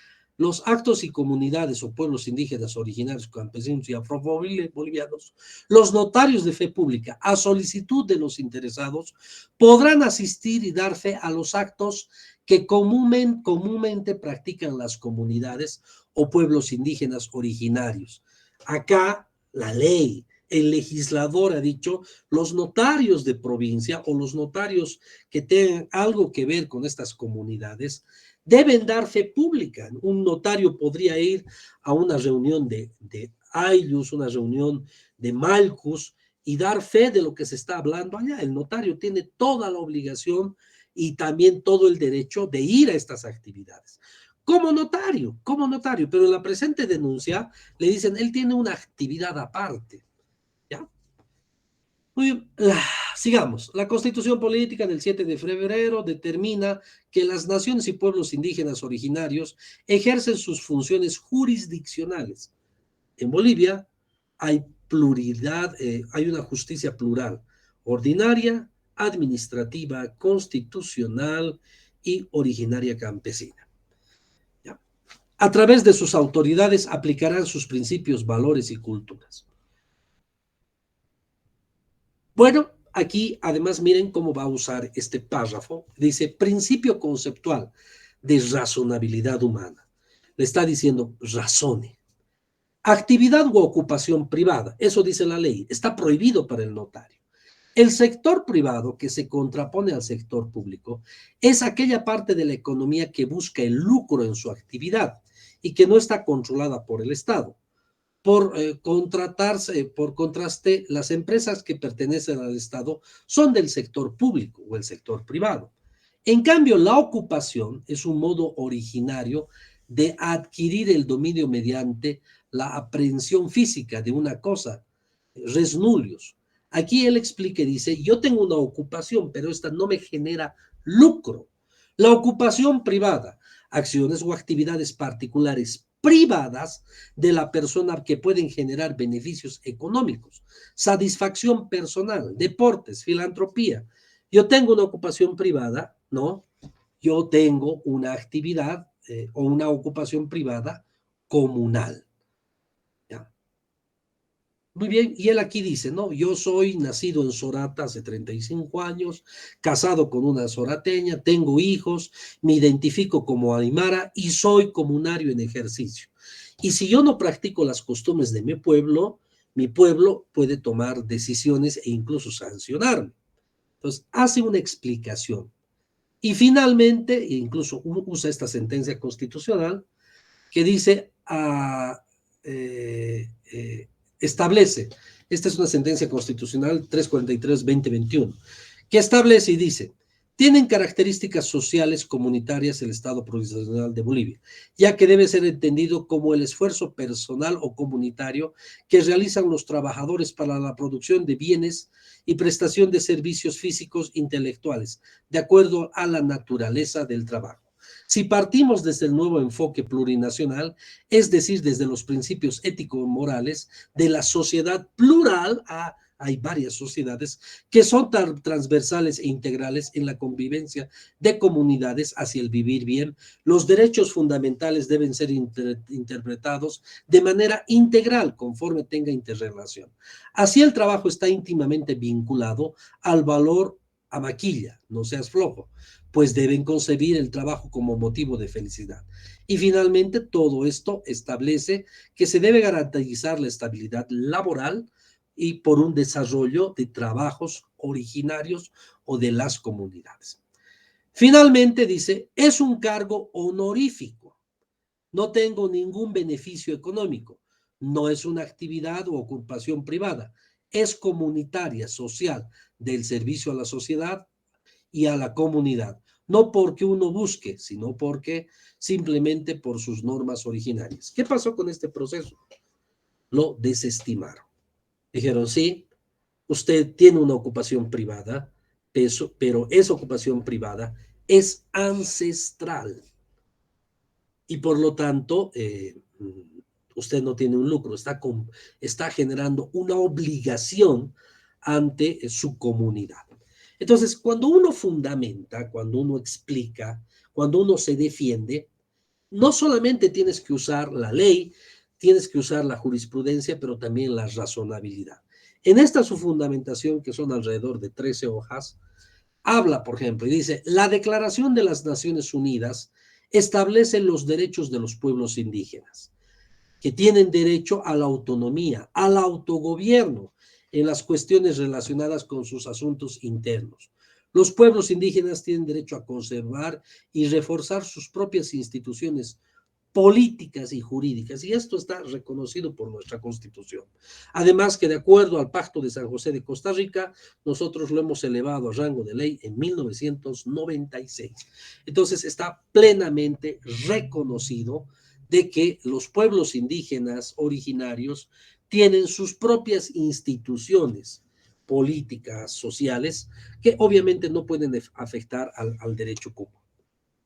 los actos y comunidades o pueblos indígenas originarios, campesinos y afrobolivianos, los notarios de fe pública, a solicitud de los interesados, podrán asistir y dar fe a los actos que comúnmente practican las comunidades o pueblos indígenas originarios. Acá la ley, el legislador ha dicho, los notarios de provincia o los notarios que tengan algo que ver con estas comunidades deben dar fe pública. Un notario podría ir a una reunión de Aylus, una reunión de Malcus y dar fe de lo que se está hablando allá. El notario tiene toda la obligación y también todo el derecho de ir a estas actividades. Como notario, pero en la presente denuncia le dicen, él tiene una actividad aparte. ¿Ya? Muy bien, sigamos. La Constitución Política del 7 de febrero determina que las naciones y pueblos indígenas originarios ejercen sus funciones jurisdiccionales. En Bolivia hay pluralidad, hay una justicia plural, ordinaria, administrativa, constitucional y originaria campesina. ¿Ya? A través de sus autoridades aplicarán sus principios, valores y culturas. Bueno, aquí además miren cómo va a usar este párrafo. Dice, principio conceptual de razonabilidad humana. Le está diciendo, razone. Actividad u ocupación privada, eso dice la ley, está prohibido para el notario. El sector privado, que se contrapone al sector público, es aquella parte de la economía que busca el lucro en su actividad y que no está controlada por el Estado. Por contraste, las empresas que pertenecen al Estado son del sector público o el sector privado. En cambio, la ocupación es un modo originario de adquirir el dominio mediante la aprehensión física de una cosa, res nullius. Aquí él explica y dice, yo tengo una ocupación, pero esta no me genera lucro. La ocupación privada, acciones o actividades particulares privadas de la persona que pueden generar beneficios económicos, satisfacción personal, deportes, filantropía. Yo tengo una ocupación privada, ¿no? Yo tengo una actividad o una ocupación privada comunal. ¿Ya? Muy bien, y él aquí dice, ¿no? Yo soy nacido en Sorata hace 35 años, casado con una sorateña, tengo hijos, me identifico como aymara y soy comunario en ejercicio. Y si yo no practico las costumbres de mi pueblo puede tomar decisiones e incluso sancionarme. Entonces, hace una explicación. Y finalmente, incluso usa esta sentencia constitucional que dice, establece, esta es una sentencia constitucional 343-2021, que establece y dice, tienen características sociales comunitarias el Estado Provisional de Bolivia, ya que debe ser entendido como el esfuerzo personal o comunitario que realizan los trabajadores para la producción de bienes y prestación de servicios físicos intelectuales, de acuerdo a la naturaleza del trabajo. Si partimos desde el nuevo enfoque plurinacional, es decir, desde los principios ético-morales de la sociedad plural, hay varias sociedades que son transversales e integrales en la convivencia de comunidades hacia el vivir bien, los derechos fundamentales deben ser interpretados de manera integral conforme tenga interrelación. Así el trabajo está íntimamente vinculado al valor a maquilla, no seas flojo, pues deben concebir el trabajo como motivo de felicidad. Y finalmente, todo esto establece que se debe garantizar la estabilidad laboral y por un desarrollo de trabajos originarios o de las comunidades. Finalmente, dice, es un cargo honorífico. No tengo ningún beneficio económico. No es una actividad o ocupación privada. Es comunitaria, social, del servicio a la sociedad y a la comunidad. No porque uno busque, sino porque simplemente por sus normas originarias. ¿Qué pasó con este proceso? Lo desestimaron. Dijeron, sí, usted tiene una ocupación privada, pero esa ocupación privada es ancestral. Y por lo tanto, usted no tiene un lucro, está generando una obligación ante su comunidad. Entonces, cuando uno fundamenta, cuando uno explica, cuando uno se defiende, no solamente tienes que usar la ley, tienes que usar la jurisprudencia, pero también la razonabilidad. En esta su fundamentación, que son alrededor de 13 hojas, habla, por ejemplo, y dice, la Declaración de las Naciones Unidas establece los derechos de los pueblos indígenas, que tienen derecho a la autonomía, al autogobierno en las cuestiones relacionadas con sus asuntos internos. Los pueblos indígenas tienen derecho a conservar y reforzar sus propias instituciones políticas y jurídicas, y esto está reconocido por nuestra Constitución. Además que de acuerdo al Pacto de San José de Costa Rica, nosotros lo hemos elevado a rango de ley en 1996. Entonces está plenamente reconocido de que los pueblos indígenas originarios tienen sus propias instituciones políticas, sociales, que obviamente no pueden afectar al derecho común.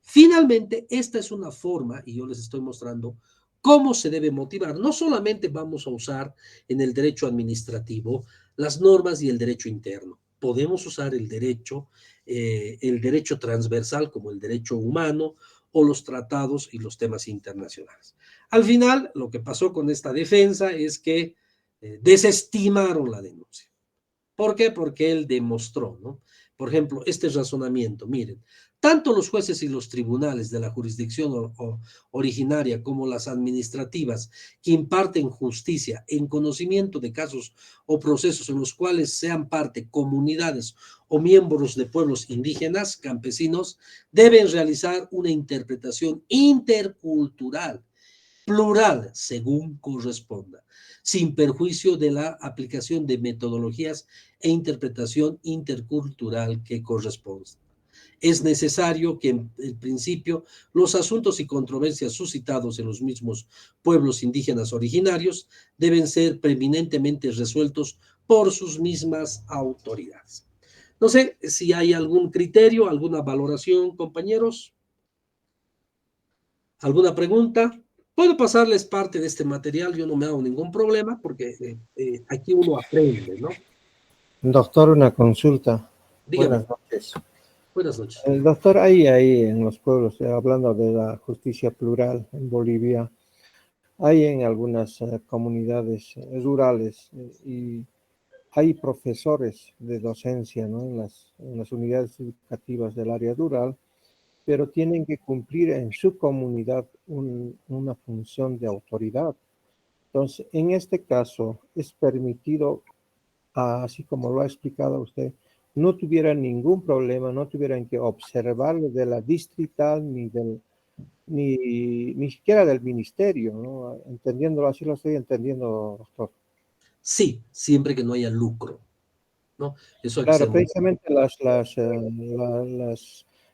Finalmente, esta es una forma, y yo les estoy mostrando cómo se debe motivar. No solamente vamos a usar en el derecho administrativo las normas y el derecho interno. Podemos usar el derecho transversal como el derecho humano o los tratados y los temas internacionales. Al final, lo que pasó con esta defensa es que desestimaron la denuncia. ¿Por qué? Porque él demostró, ¿no? Por ejemplo, este razonamiento, miren, tanto los jueces y los tribunales de la jurisdicción originaria como las administrativas que imparten justicia en conocimiento de casos o procesos en los cuales sean parte comunidades o miembros de pueblos indígenas, campesinos, deben realizar una interpretación intercultural, plural, según corresponda, sin perjuicio de la aplicación de metodologías e interpretación intercultural que corresponda. Es necesario que, en el principio, los asuntos y controversias suscitados en los mismos pueblos indígenas originarios deben ser preeminentemente resueltos por sus mismas autoridades. No sé si hay algún criterio, alguna valoración, compañeros. ¿Alguna pregunta? Puedo pasarles parte de este material, yo no me hago ningún problema porque aquí uno aprende, ¿no? Doctor, una consulta. Dígame. Buenas noches. Buenas noches. El doctor, ahí en los pueblos, hablando de la justicia plural en Bolivia, hay en algunas comunidades rurales y hay profesores de docencia, ¿no? En las unidades educativas del área rural, pero tienen que cumplir en su comunidad una función de autoridad. Entonces, en este caso, es permitido, así como lo ha explicado usted, no tuvieran ningún problema, no tuvieran que observar de la distrital ni siquiera del ministerio, ¿no? Entendiéndolo así, lo estoy entendiendo, doctor. Sí, siempre que no haya lucro, ¿no? Eso hay que Claro, ser muy... precisamente los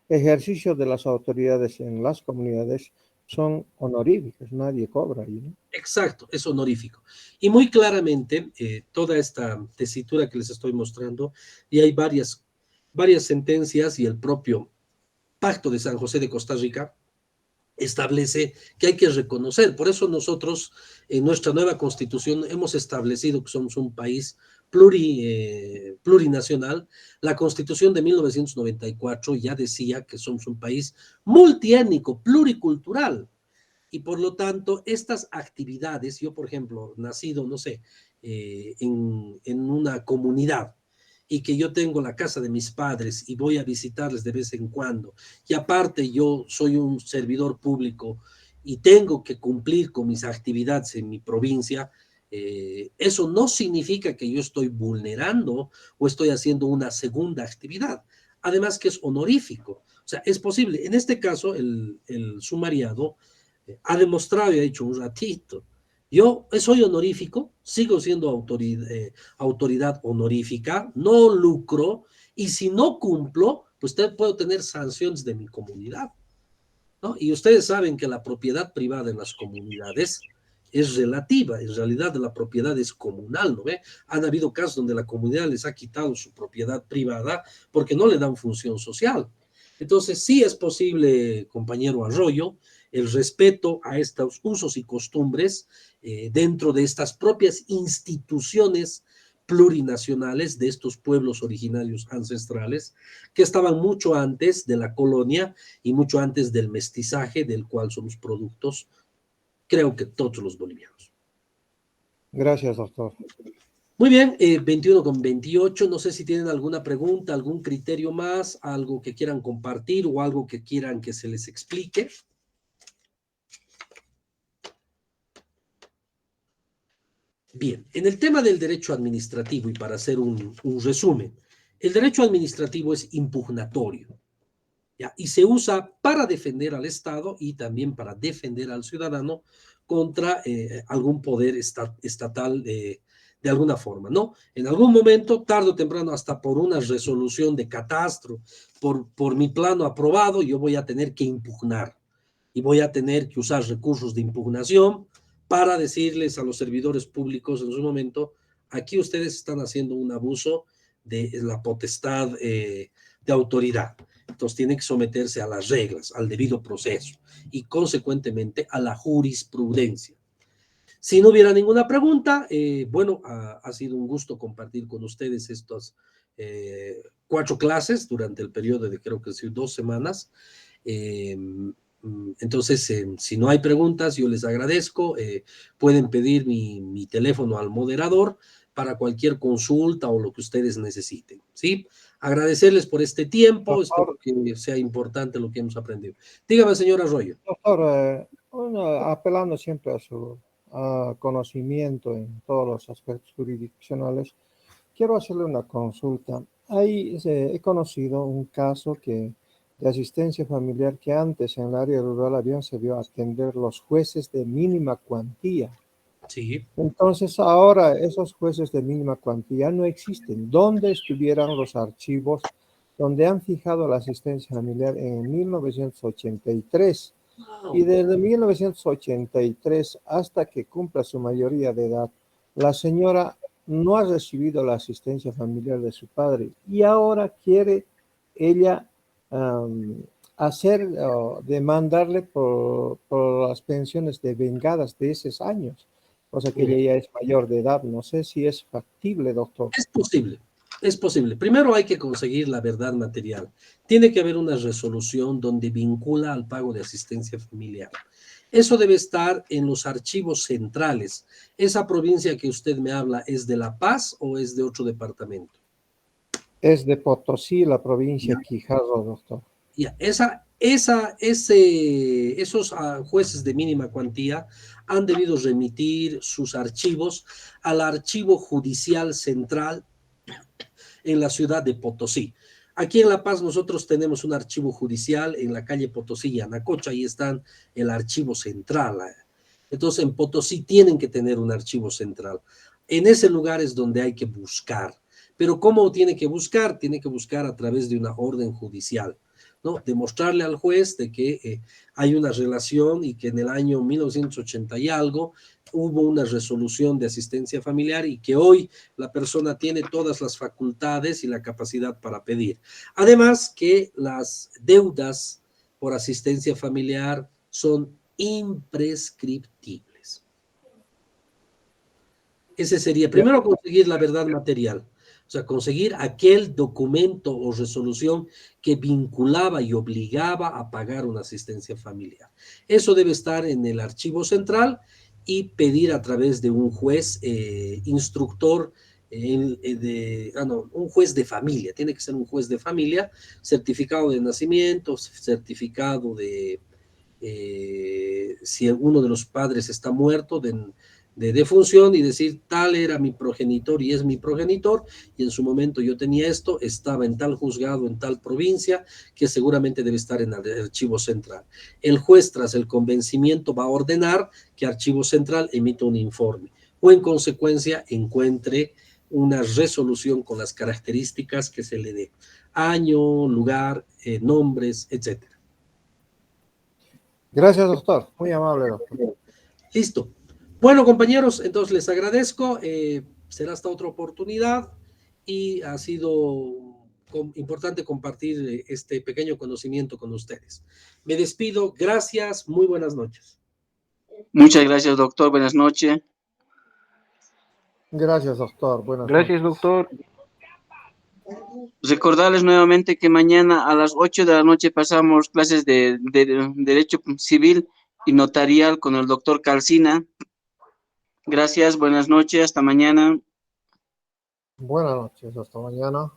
ejercicios de las autoridades en las comunidades son honoríficos, nadie cobra ahí, ¿no? Exacto, es honorífico. Y muy claramente, toda esta tesitura que les estoy mostrando, y hay varias sentencias y el propio Pacto de San José de Costa Rica establece que hay que reconocer. Por eso nosotros en nuestra nueva constitución hemos establecido que somos un país plurinacional. La constitución de 1994 ya decía que somos un país multiétnico, pluricultural. Y por lo tanto, estas actividades, yo por ejemplo, nacido, no sé, en una comunidad y que yo tengo la casa de mis padres y voy a visitarles de vez en cuando, y aparte yo soy un servidor público y tengo que cumplir con mis actividades en mi provincia, eso no significa que yo estoy vulnerando o estoy haciendo una segunda actividad. Además que es honorífico. O sea, es posible. En este caso, el sumariado ha demostrado y ha dicho un ratito, yo soy honorífico, sigo siendo autoridad honorífica, no lucro, y si no cumplo, pues puedo tener sanciones de mi comunidad, ¿no? Y ustedes saben que la propiedad privada en las comunidades es relativa, en realidad la propiedad es comunal, ¿no ve? Han habido casos donde la comunidad les ha quitado su propiedad privada porque no le dan función social. Entonces, sí es posible, compañero Arroyo, el respeto a estos usos y costumbres dentro de estas propias instituciones plurinacionales de estos pueblos originarios ancestrales que estaban mucho antes de la colonia y mucho antes del mestizaje del cual somos productos, creo que todos los bolivianos. Gracias, doctor. Muy bien, 21:28, no sé si tienen alguna pregunta, algún criterio más, algo que quieran compartir o algo que quieran que se les explique. Bien, en el tema del derecho administrativo, y para hacer un resumen, el derecho administrativo es impugnatorio, ¿ya? Y se usa para defender al Estado y también para defender al ciudadano contra algún poder estatal de alguna forma, ¿no? En algún momento, tarde o temprano, hasta por una resolución de catastro, por mi plano aprobado, yo voy a tener que impugnar y voy a tener que usar recursos de impugnación para decirles a los servidores públicos en su momento, aquí ustedes están haciendo un abuso de la potestad de autoridad. Entonces tienen que someterse a las reglas, al debido proceso y consecuentemente a la jurisprudencia. Si no hubiera ninguna pregunta, bueno, ha sido un gusto compartir con ustedes estas 4 clases durante el periodo de creo que 2 semanas. Entonces, si no hay preguntas, yo les agradezco. Pueden pedir mi teléfono al moderador para cualquier consulta o lo que ustedes necesiten, ¿sí? Agradecerles por este tiempo, espero que sea importante lo que hemos aprendido. Dígame, señor Arroyo. Doctor, apelando siempre a su conocimiento en todos los aspectos jurisdiccionales, quiero hacerle una consulta. He conocido un caso de asistencia familiar que antes en el área rural habían sabido atender los jueces de mínima cuantía. Sí. Entonces ahora esos jueces de mínima cuantía no existen. ¿Dónde estuvieran los archivos donde han fijado la asistencia familiar en 1983? Y desde 1983 hasta que cumpla su mayoría de edad, la señora no ha recibido la asistencia familiar de su padre y ahora quiere ella demandarle por las pensiones devengadas de esos años, o sea que ella ya es mayor de edad. No sé si es factible, doctor. Es posible. Es posible. Primero hay que conseguir la verdad material. Tiene que haber una resolución donde vincula al pago de asistencia familiar. Eso debe estar en los archivos centrales. ¿Esa provincia que usted me habla es de La Paz o es de otro departamento? Es de Potosí, la provincia Quijarro, doctor. Ya, esos jueces de mínima cuantía han debido remitir sus archivos al Archivo Judicial Central en la ciudad de Potosí. Aquí en La Paz nosotros tenemos un archivo judicial en la calle Potosí y Anacocha, ahí está el archivo central. Entonces en Potosí tienen que tener un archivo central. En ese lugar es donde hay que buscar. Pero ¿cómo tiene que buscar? Tiene que buscar a través de una orden judicial, ¿no? Demostrarle al juez de que hay una relación y que en el año 1980 y algo hubo una resolución de asistencia familiar y que hoy la persona tiene todas las facultades y la capacidad para pedir. Además que las deudas por asistencia familiar son imprescriptibles. Ese sería, primero, conseguir la verdad material. O sea, conseguir aquel documento o resolución que vinculaba y obligaba a pagar una asistencia familiar. Eso debe estar en el archivo central y pedir a través de un juez instructor, un juez de familia. Tiene que ser un juez de familia, certificado de nacimiento, certificado de si uno de los padres está muerto, de defunción, y decir tal era mi progenitor y es mi progenitor, y en su momento yo tenía esto, estaba en tal juzgado, en tal provincia, que seguramente debe estar en el archivo central. El juez, tras el convencimiento, va a ordenar que Archivo Central emita un informe o en consecuencia encuentre una resolución con las características que se le dé: año, lugar, nombres, etc. Gracias, doctor. Muy amable, doctor. Listo. Bueno, compañeros, entonces les agradezco. Será hasta otra oportunidad y ha sido importante compartir este pequeño conocimiento con ustedes. Me despido. Gracias. Muy buenas noches. Muchas gracias, doctor. Buenas noches. Gracias, doctor. Buenas Gracias, noches. doctor. Recordarles nuevamente que mañana a las 8 de la noche pasamos clases de Derecho Civil y Notarial con el doctor Calcina. Gracias, buenas noches, hasta mañana. Buenas noches, hasta mañana.